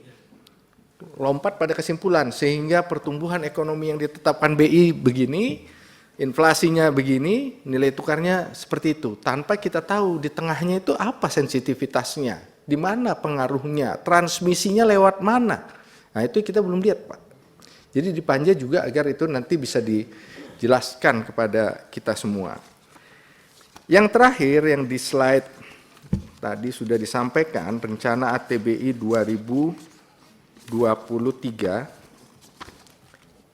lompat pada kesimpulan sehingga pertumbuhan ekonomi yang ditetapkan BI begini, inflasinya begini, nilai tukarnya seperti itu. Tanpa kita tahu di tengahnya itu apa sensitivitasnya, di mana pengaruhnya, transmisinya lewat mana. Nah itu kita belum lihat Pak. Jadi di Panja juga agar itu nanti bisa dijelaskan kepada kita semua. Yang terakhir yang di slide tadi sudah disampaikan rencana ATBI 2023,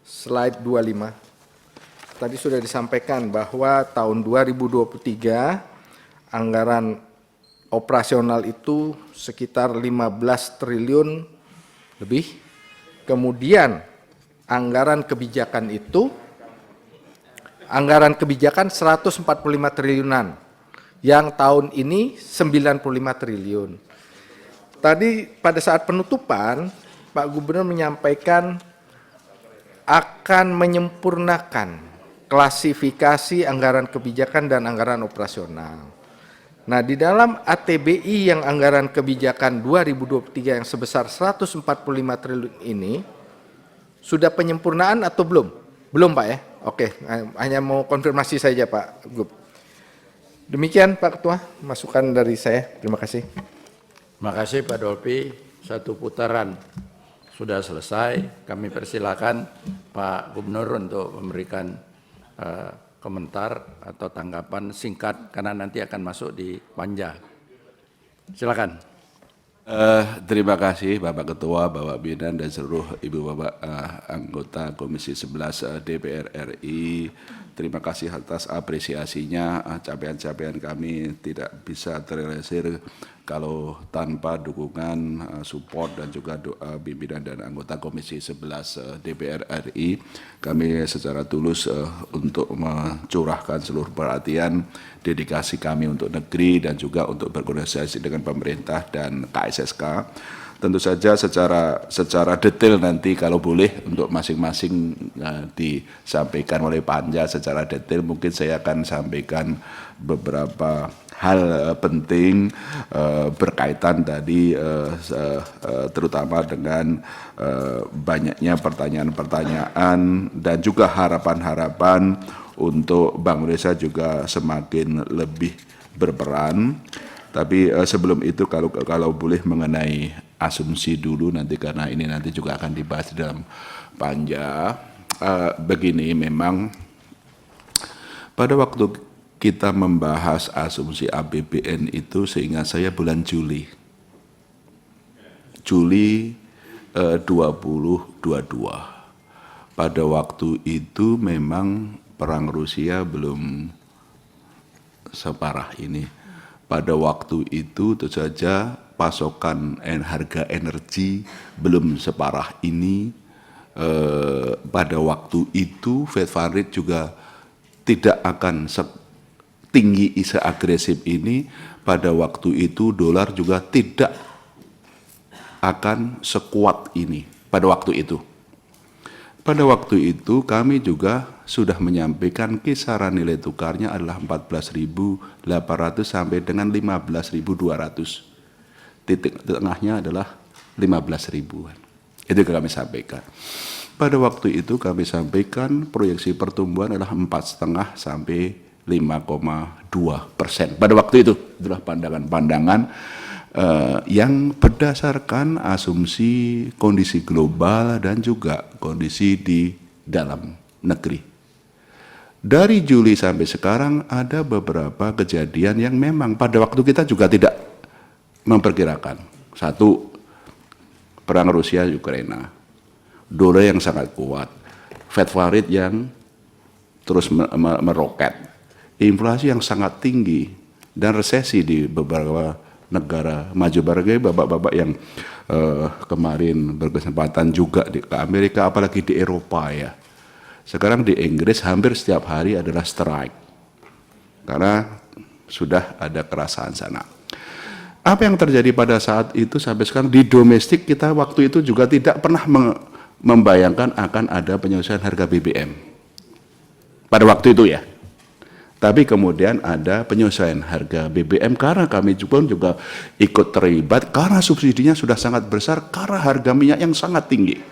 slide 25. Tadi sudah disampaikan bahwa tahun 2023 anggaran operasional itu sekitar 15 triliun lebih. Kemudian anggaran kebijakan itu, anggaran kebijakan 145 triliunan, yang tahun ini 95 triliun. Tadi pada saat penutupan, Pak Gubernur menyampaikan akan menyempurnakan klasifikasi anggaran kebijakan dan anggaran operasional. Nah, di dalam ATBI yang anggaran kebijakan 2023 yang sebesar 145 triliun ini, sudah penyempurnaan atau belum? Belum Pak ya? Oke, hanya mau konfirmasi saja Pak Gub. Demikian Pak Ketua, masukan dari saya. Terima kasih. Terima kasih Pak Dolpi. Satu putaran sudah selesai. Kami persilakan Pak Gubernur untuk memberikan komentar atau tanggapan singkat karena nanti akan masuk di Panja. Silakan. Terima kasih Bapak Ketua, Bapak Bidan dan seluruh Ibu Bapak anggota Komisi 11 DPR RI. Terima kasih atas apresiasinya. Capaian-capaian kami tidak bisa terrealisir kalau tanpa dukungan, support dan juga doa pimpinan dan anggota Komisi 11 DPR RI. Kami secara tulus untuk mencurahkan seluruh perhatian, dedikasi kami untuk negeri dan juga untuk berkoordinasi dengan pemerintah dan KSSK. Tentu saja secara detail nanti kalau boleh untuk masing-masing disampaikan oleh Panja secara detail, mungkin saya akan sampaikan beberapa hal penting berkaitan tadi terutama dengan banyaknya pertanyaan-pertanyaan dan juga harapan-harapan untuk Bank Indonesia juga semakin lebih berperan. Tapi sebelum itu kalau boleh mengenai asumsi dulu nanti karena ini nanti juga akan dibahas di dalam Panja. Begini, memang pada waktu kita membahas asumsi APBN itu seingat saya bulan Juli 2022. Pada waktu itu memang perang Rusia belum separah ini. Pada waktu itu tentu saja pasokan harga energi belum separah ini. Pada waktu itu Fed Fund Rate juga tidak akan setinggi, seagresif ini. Pada waktu itu dolar juga tidak akan sekuat ini pada waktu itu. Pada waktu itu kami juga sudah menyampaikan kisaran nilai tukarnya adalah 14.800 sampai dengan 15.200. Titik tengahnya adalah 15.000-an. Itu yang kami sampaikan. Pada waktu itu kami sampaikan proyeksi pertumbuhan adalah 4,5 sampai 5,2%. Pada waktu itu adalah pandangan-pandangan yang berdasarkan asumsi kondisi global dan juga kondisi di dalam negeri. Dari Juli sampai sekarang ada beberapa kejadian yang memang pada waktu kita juga tidak memperkirakan. Satu, perang Rusia-Ukraina, dolar yang sangat kuat, Fed Fund Rate yang terus meroket, inflasi yang sangat tinggi, dan resesi di beberapa negara maju. Barangkali bapak-bapak yang kemarin berkesempatan juga ke Amerika, apalagi di Eropa ya. Sekarang di Inggris hampir setiap hari adalah strike karena sudah ada kerasaan sana. Apa yang terjadi pada saat itu sampai sekarang di domestik kita waktu itu juga tidak pernah membayangkan akan ada penyelesaian harga BBM pada waktu itu ya. Tapi kemudian ada penyesuaian harga BBM karena kami juga ikut terlibat karena subsidinya sudah sangat besar karena harga minyak yang sangat tinggi.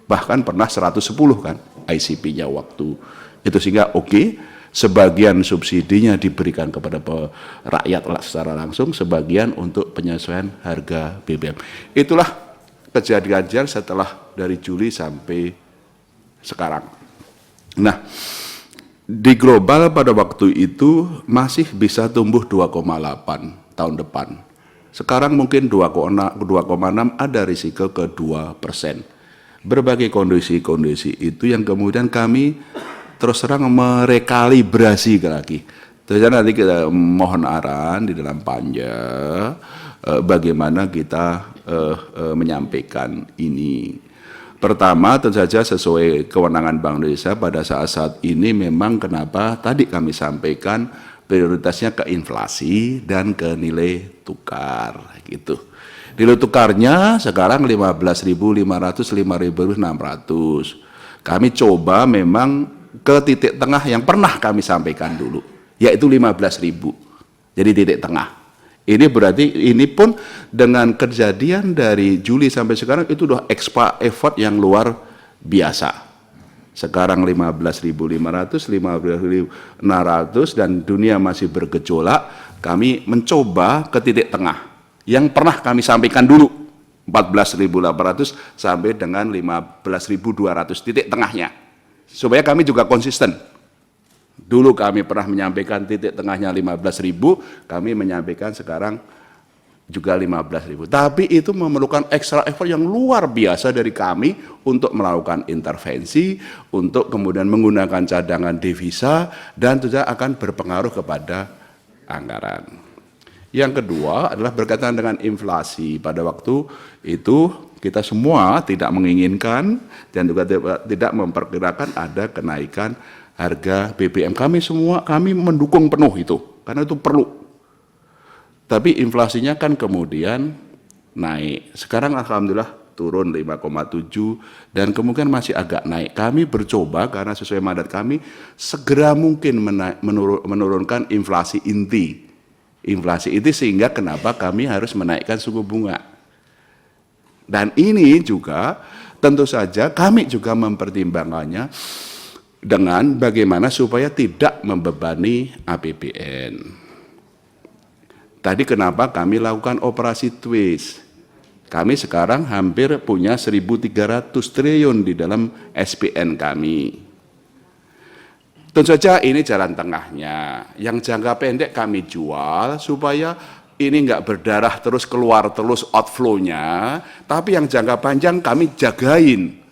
Bahkan pernah 110 kan ICP-nya waktu itu, sehingga sebagian subsidinya diberikan kepada rakyat secara langsung, sebagian untuk penyesuaian harga BBM. Itulah kejadian setelah dari Juli sampai sekarang. Nah, di global pada waktu itu masih bisa tumbuh 2,8 tahun depan. Sekarang mungkin 2,6, ada risiko ke 2%. Berbagai kondisi-kondisi itu yang kemudian kami terus terang merekalibrasi lagi. Terus nanti kita mohon arahan di dalam panja bagaimana kita menyampaikan ini. Pertama, tentu saja sesuai kewenangan Bank Indonesia pada saat-saat ini memang kenapa tadi kami sampaikan prioritasnya ke inflasi dan ke nilai tukar gitu. Nilai tukarnya sekarang 15.500, 5.600. Kami coba memang ke titik tengah yang pernah kami sampaikan dulu, yaitu 15.000. Jadi titik tengah. Ini berarti ini pun dengan kejadian dari Juli sampai sekarang itu udah effort yang luar biasa. Sekarang 15.500, 15.600 dan dunia masih bergejolak, kami mencoba ke titik tengah yang pernah kami sampaikan dulu, 14.800 sampai dengan 15.200 titik tengahnya. Supaya kami juga konsisten. Dulu kami pernah menyampaikan titik tengahnya 15.000, kami menyampaikan sekarang juga 15.000. Tapi itu memerlukan extra effort yang luar biasa dari kami untuk melakukan intervensi, untuk kemudian menggunakan cadangan devisa, dan juga akan berpengaruh kepada anggaran. Yang kedua adalah berkaitan dengan inflasi. Pada waktu itu kita semua tidak menginginkan dan juga tidak memperkirakan ada kenaikan harga BBM. Kami mendukung penuh itu, karena itu perlu. Tapi inflasinya kan kemudian naik. Sekarang alhamdulillah turun 5,7 dan kemungkinan masih agak naik. Kami bercoba karena sesuai mandat kami segera mungkin menurunkan inflasi inti. Inflasi inti sehingga kenapa kami harus menaikkan suku bunga. Dan ini juga tentu saja kami juga mempertimbangkannya dengan bagaimana supaya tidak membebani APBN. Tadi kenapa kami lakukan operasi twist? Kami sekarang hampir punya 1.300 triliun di dalam SPN kami. Tentu saja ini jalan tengahnya. Yang jangka pendek kami jual supaya ini enggak berdarah terus keluar terus outflow-nya, tapi yang jangka panjang kami jagain.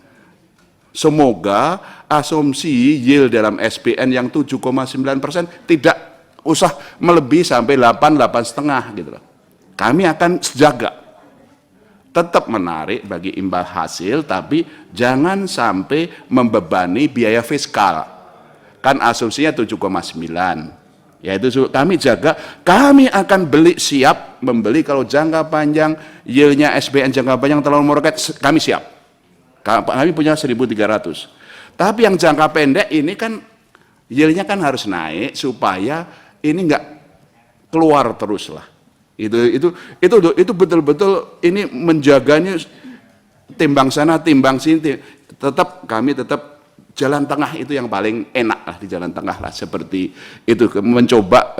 Semoga asumsi yield dalam SPN yang 7,9% tidak usah melebihi sampai 8,5 gitu loh. Kami akan jaga. Tetap menarik bagi imbal hasil, tapi jangan sampai membebani biaya fiskal. Kan asumsinya 7,9. Yaitu kami jaga, kami akan siap membeli kalau jangka panjang yieldnya SPN jangka panjang terlalu meroket, kami siap. Kami punya 1.300. Tapi yang jangka pendek ini kan yieldnya kan harus naik supaya ini enggak keluar terus lah. Itu betul-betul ini menjaganya timbang sana timbang sini. Kami tetap jalan tengah itu yang paling enak lah, di jalan tengah lah seperti itu, mencoba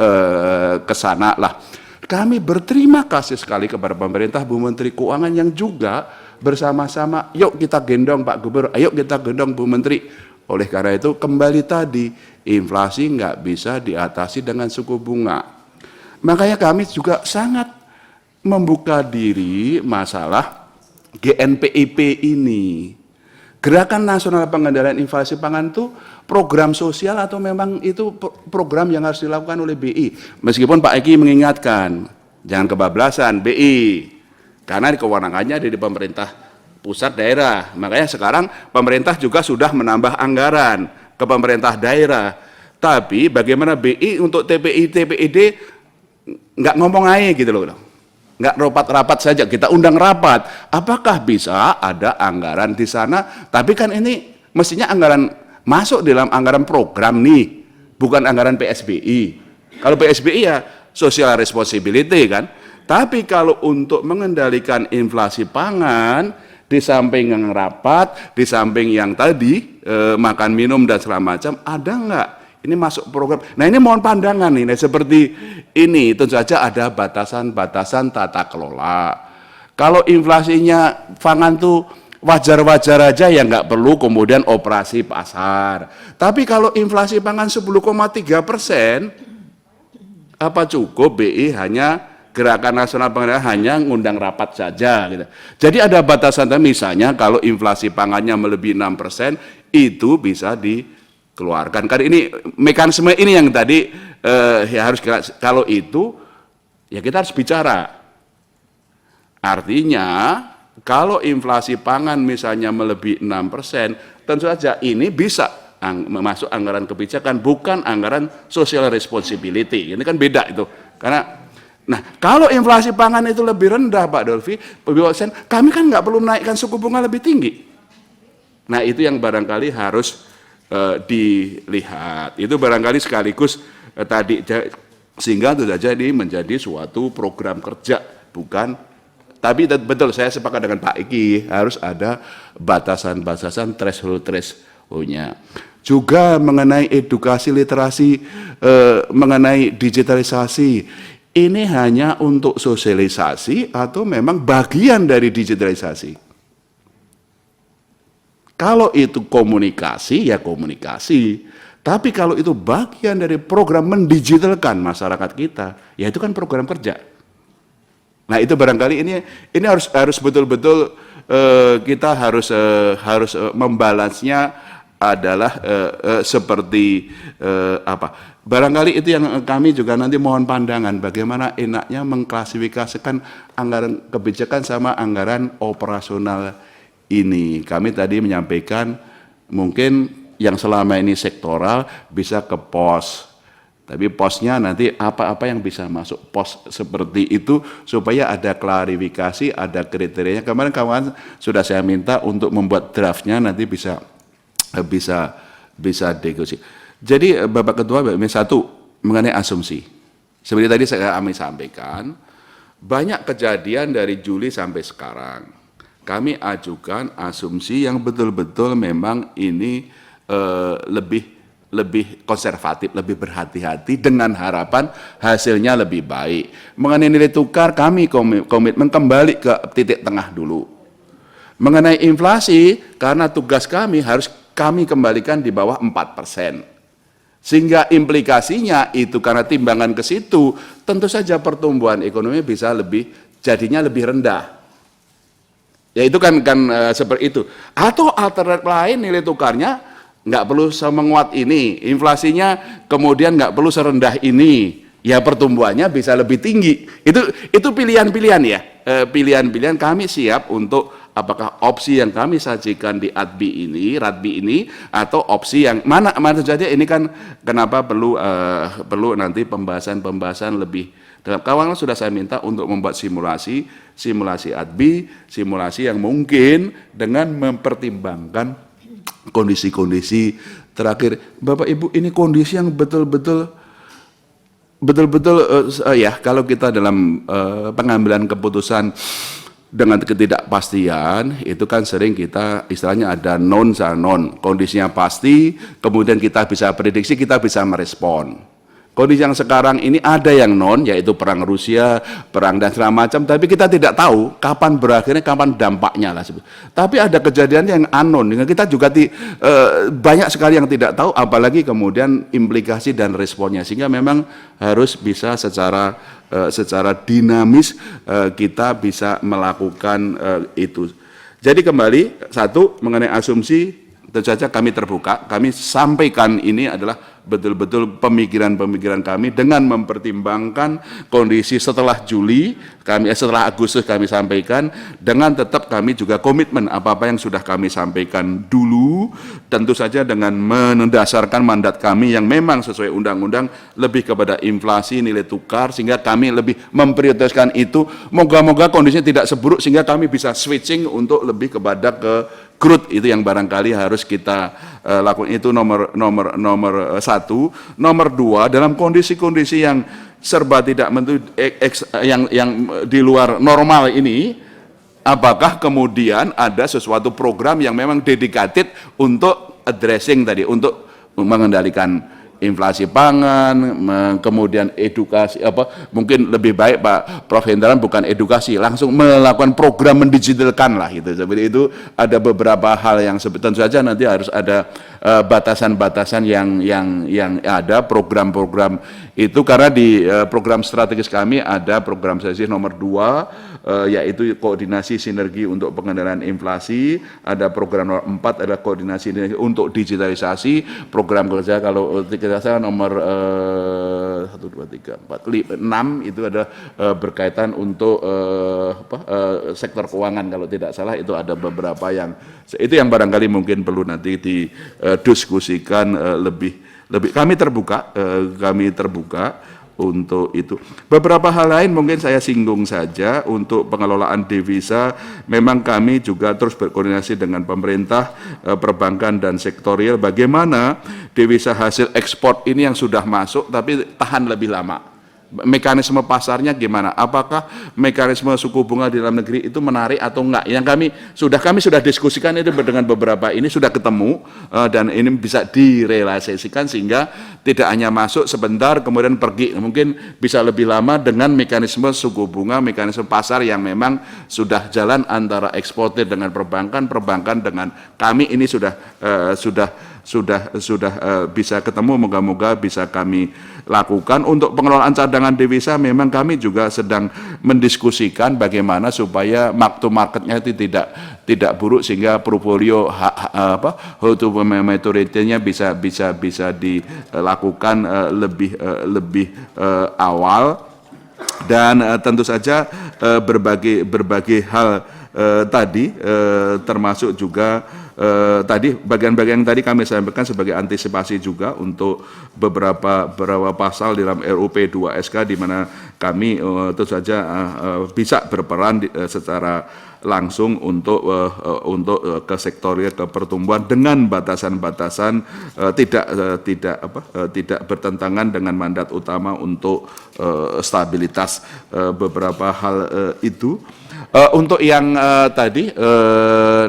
ke sana lah. Kami berterima kasih sekali kepada pemerintah, Bu Menteri Keuangan yang juga bersama-sama, yuk kita gendong Pak Gubernur, ayo kita gendong Bu Menteri. Oleh karena itu kembali tadi, inflasi nggak bisa diatasi dengan suku bunga. Makanya kami juga sangat membuka diri masalah GNPIP ini. Gerakan Nasional Pengendalian Inflasi Pangan itu program sosial atau memang itu program yang harus dilakukan oleh BI? Meskipun Pak Eki mengingatkan, jangan kebablasan BI. Karena kewenangannya di pemerintah pusat daerah. Makanya sekarang pemerintah juga sudah menambah anggaran ke pemerintah daerah. Tapi bagaimana BI untuk TPI, TPID nggak ngomong aja gitu loh. Nggak rapat-rapat saja, kita undang rapat. Apakah bisa ada anggaran di sana? Tapi kan ini mestinya anggaran masuk dalam anggaran program nih. bukan anggaran PSBI. Kalau PSBI ya social responsibility kan. Tapi kalau untuk mengendalikan inflasi pangan, di samping yang rapat, di samping yang tadi makan minum dan segala macam, ada nggak ini masuk program? Nah ini mohon pandangan nih, seperti ini tentu saja ada batasan-batasan tata kelola. Kalau inflasinya pangan tuh wajar-wajar aja ya nggak perlu kemudian operasi pasar. Tapi kalau inflasi pangan 10,3%, apa cukup BI hanya Gerakan Nasional Pangan hanya ngundang rapat saja gitu. Jadi ada batasan, misalnya kalau inflasi pangannya melebihi 6% itu bisa dikeluarkan. Kan ini mekanisme ini yang tadi ya harus, kalau itu ya kita harus bicara. Artinya kalau inflasi pangan misalnya melebihi 6%, tentu saja ini bisa masuk anggaran kebijakan, bukan anggaran social responsibility. Ini kan beda itu. Karena nah, kalau inflasi pangan itu lebih rendah, Pak Dolfi, kami kan nggak perlu menaikkan suku bunga lebih tinggi. Nah, itu yang barangkali harus dilihat. Itu barangkali sekaligus tadi, sehingga itu saja ini menjadi suatu program kerja, bukan. Tapi betul, saya sepakat dengan Pak Iki, harus ada batasan-batasan threshold-nya. Juga mengenai edukasi literasi, mengenai digitalisasi. Ini hanya untuk sosialisasi atau memang bagian dari digitalisasi? Kalau itu komunikasi, ya komunikasi. Tapi kalau itu bagian dari program mendigitalkan masyarakat kita, ya itu kan program kerja. Nah itu barangkali ini harus betul-betul kita harus membalansnya adalah seperti apa? Barangkali itu yang kami juga nanti mohon pandangan bagaimana enaknya mengklasifikasikan anggaran kebijakan sama anggaran operasional ini. Kami tadi menyampaikan mungkin yang selama ini sektoral bisa ke pos. Tapi posnya nanti apa-apa yang bisa masuk pos seperti itu supaya ada klarifikasi, ada kriterianya. Kemarin kawan sudah saya minta untuk membuat draftnya, nanti bisa negosiasi. Jadi Bapak Ketua, satu mengenai asumsi. Seperti tadi kami sampaikan, banyak kejadian dari Juli sampai sekarang. Kami ajukan asumsi yang betul-betul memang ini lebih konservatif, lebih berhati-hati dengan harapan hasilnya lebih baik. Mengenai nilai tukar, kami komitmen kembali ke titik tengah dulu. Mengenai inflasi, karena tugas kami harus kami kembalikan di bawah 4%. Sehingga implikasinya itu karena timbangan ke situ, tentu saja pertumbuhan ekonomi bisa jadinya lebih rendah. Ya itu kan seperti itu. Atau alternatif lain nilai tukarnya nggak perlu semenguat ini, inflasinya kemudian nggak perlu serendah ini, ya pertumbuhannya bisa lebih tinggi. Itu pilihan-pilihan ya, pilihan-pilihan. Kami siap untuk apakah opsi yang kami sajikan di RADBI ini, atau opsi yang mana saja. Ini kan kenapa perlu nanti pembahasan lebih dalam. Kawan sudah saya minta untuk membuat simulasi RADBI, simulasi yang mungkin dengan mempertimbangkan kondisi-kondisi terakhir. Bapak Ibu, ini kondisi yang betul-betul ya, kalau kita dalam pengambilan keputusan dengan ketidakpastian, itu kan sering kita istilahnya ada non, kondisinya pasti, kemudian kita bisa prediksi, kita bisa merespon. Kondisi yang sekarang ini ada yang non, yaitu perang Rusia, perang dan segala macam, tapi kita tidak tahu kapan berakhirnya, kapan dampaknya lah. Tapi ada kejadian yang anon, kita juga banyak sekali yang tidak tahu, apalagi kemudian implikasi dan responnya, sehingga memang harus bisa secara dinamis kita bisa melakukan itu. Jadi kembali, satu mengenai asumsi, tentu saja kami terbuka, kami sampaikan ini adalah betul-betul pemikiran-pemikiran kami dengan mempertimbangkan kondisi setelah Juli, setelah Agustus kami sampaikan, dengan tetap kami juga komitmen apa-apa yang sudah kami sampaikan dulu, tentu saja dengan mendasarkan mandat kami yang memang sesuai undang-undang lebih kepada inflasi, nilai tukar, sehingga kami lebih memprioritaskan itu. Moga-moga kondisinya tidak seburuk sehingga kami bisa switching untuk lebih kepada growth itu yang barangkali harus kita lakukan. Itu nomor satu. Nomor dua, dalam kondisi-kondisi yang serba tidak yang di luar normal ini, apakah kemudian ada sesuatu program yang memang dedicated untuk addressing tadi, untuk mengendalikan inflasi pangan, kemudian edukasi, mungkin lebih baik Pak Prof. Hendaran bukan edukasi, langsung melakukan program mendigitalkan lah gitu. Seperti itu ada beberapa hal yang tentu saja nanti harus ada batasan-batasan yang ada program-program itu, karena di program strategis kami ada program strategis nomor 2 yaitu koordinasi sinergi untuk pengendalian inflasi, ada program nomor 4 adalah koordinasi untuk digitalisasi, program kerja kalau kita salah nomor 1, 2, 3, 4, 6 itu ada berkaitan untuk sektor keuangan, kalau tidak salah itu ada beberapa yang itu yang barangkali mungkin perlu nanti didiskusikan lebih kami terbuka untuk itu. Beberapa hal lain mungkin saya singgung saja. Untuk pengelolaan devisa, memang kami juga terus berkoordinasi dengan pemerintah, perbankan dan sektorial, bagaimana devisa hasil ekspor ini yang sudah masuk tapi tahan lebih lama. Mekanisme pasarnya gimana? Apakah mekanisme suku bunga di dalam negeri itu menarik atau enggak? Yang kami sudah diskusikan itu dengan beberapa ini sudah ketemu, dan ini bisa direalisasikan sehingga tidak hanya masuk sebentar kemudian pergi, mungkin bisa lebih lama dengan mekanisme suku bunga, mekanisme pasar yang memang sudah jalan antara eksportir dengan perbankan dengan kami, ini sudah bisa ketemu, moga-moga bisa kami lakukan. Untuk pengelolaan cadangan devisa memang kami juga sedang mendiskusikan bagaimana supaya mark to marketnya itu tidak buruk, sehingga portfolio hold to maturity-nya bisa dilakukan lebih awal. Dan tentu saja berbagai hal tadi termasuk juga tadi bagian-bagian yang tadi kami sampaikan sebagai antisipasi juga untuk beberapa pasal di dalam RUP 2SK, di mana kami tentu saja bisa berperan secara langsung untuk ke sektorial, ke pertumbuhan dengan batasan-batasan tidak bertentangan dengan mandat utama untuk stabilitas beberapa hal itu. Untuk yang tadi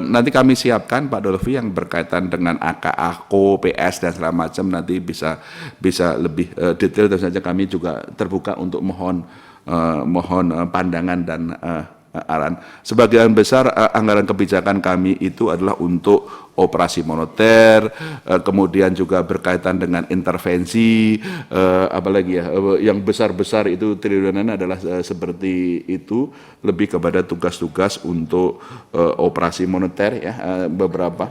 nanti kami siapkan Pak Dolvi yang berkaitan dengan AKO, PS dan segala macam, nanti bisa lebih detail. Tentu saja kami juga terbuka untuk mohon pandangan dan arahan. Sebagian besar anggaran kebijakan kami itu adalah untuk operasi moneter, kemudian juga berkaitan dengan intervensi, apalagi ya, yang besar-besar itu triliunan adalah seperti itu, lebih kepada tugas-tugas untuk operasi moneter ya, beberapa.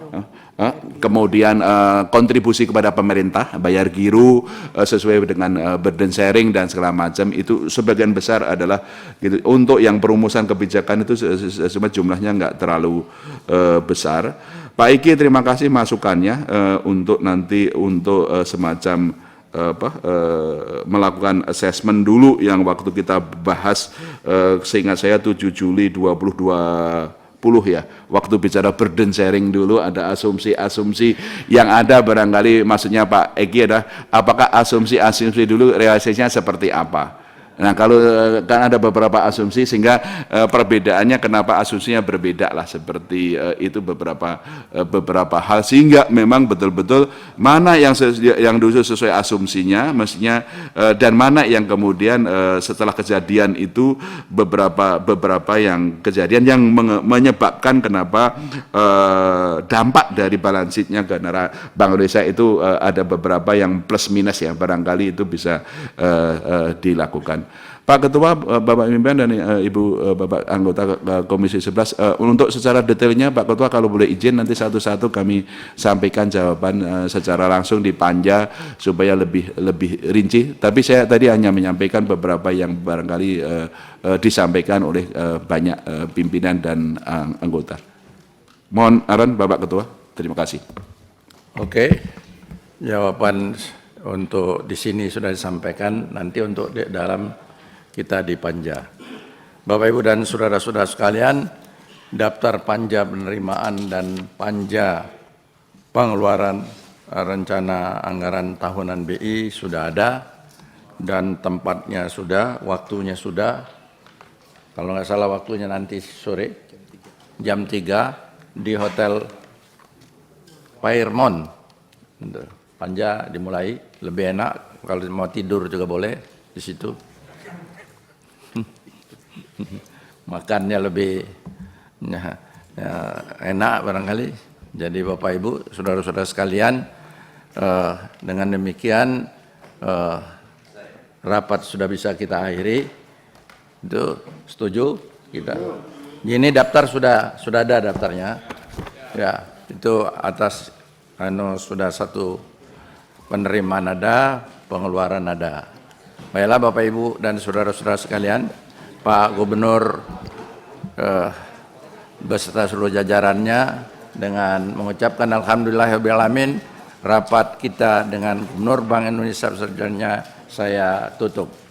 Kemudian kontribusi kepada pemerintah, bayar giro sesuai dengan burden sharing dan segala macam, itu sebagian besar adalah gitu. Untuk yang perumusan kebijakan itu jumlahnya nggak terlalu besar. Pak Iki, terima kasih masukannya untuk nanti untuk semacam melakukan assessment dulu yang waktu kita bahas, seingat saya 7 Juli 2020 ya, waktu bicara burden sharing dulu ada asumsi-asumsi yang ada, barangkali maksudnya Pak Eki adalah apakah asumsi-asumsi dulu realisasinya seperti apa. Nah, kalau kan ada beberapa asumsi sehingga perbedaannya kenapa asumsinya berbeda lah, seperti itu beberapa hal, sehingga memang betul-betul mana yang dulu sesuai asumsinya mestinya, dan mana yang kemudian setelah kejadian itu beberapa yang kejadian yang menyebabkan kenapa dampak dari balance sheet-nya karena Bank Indonesia itu ada beberapa yang plus minus ya, barangkali itu bisa dilakukan. Pak Ketua, Bapak Pimpinan dan Ibu Bapak anggota Komisi 11, untuk secara detailnya Pak Ketua kalau boleh izin nanti satu-satu kami sampaikan jawaban secara langsung di panja supaya lebih rinci. Tapi saya tadi hanya menyampaikan beberapa yang barangkali disampaikan oleh banyak pimpinan dan anggota. Mohon arahan Bapak Ketua. Terima kasih. Oke, jawaban untuk di sini sudah disampaikan, nanti untuk di dalam kita di panja. Bapak Ibu dan saudara-saudara sekalian, daftar panja penerimaan dan panja pengeluaran rencana anggaran tahunan BI sudah ada dan tempatnya sudah, waktunya sudah. Kalau nggak salah waktunya nanti sore jam 3 di Hotel Fairmont. Panja dimulai, lebih enak kalau mau tidur juga boleh di situ. Makannya lebih enak barangkali. Jadi Bapak Ibu, saudara-saudara sekalian, dengan demikian rapat sudah bisa kita akhiri. Itu setuju kita. Ini daftar sudah ada daftarnya. Ya, itu atas sudah satu penerimaan ada, pengeluaran ada. Baiklah Bapak Ibu dan saudara-saudara sekalian, Pak Gubernur beserta seluruh jajarannya dengan mengucapkan alhamdulillahirabbil alamin, rapat kita dengan Gubernur Bank Indonesia besertanya saya tutup.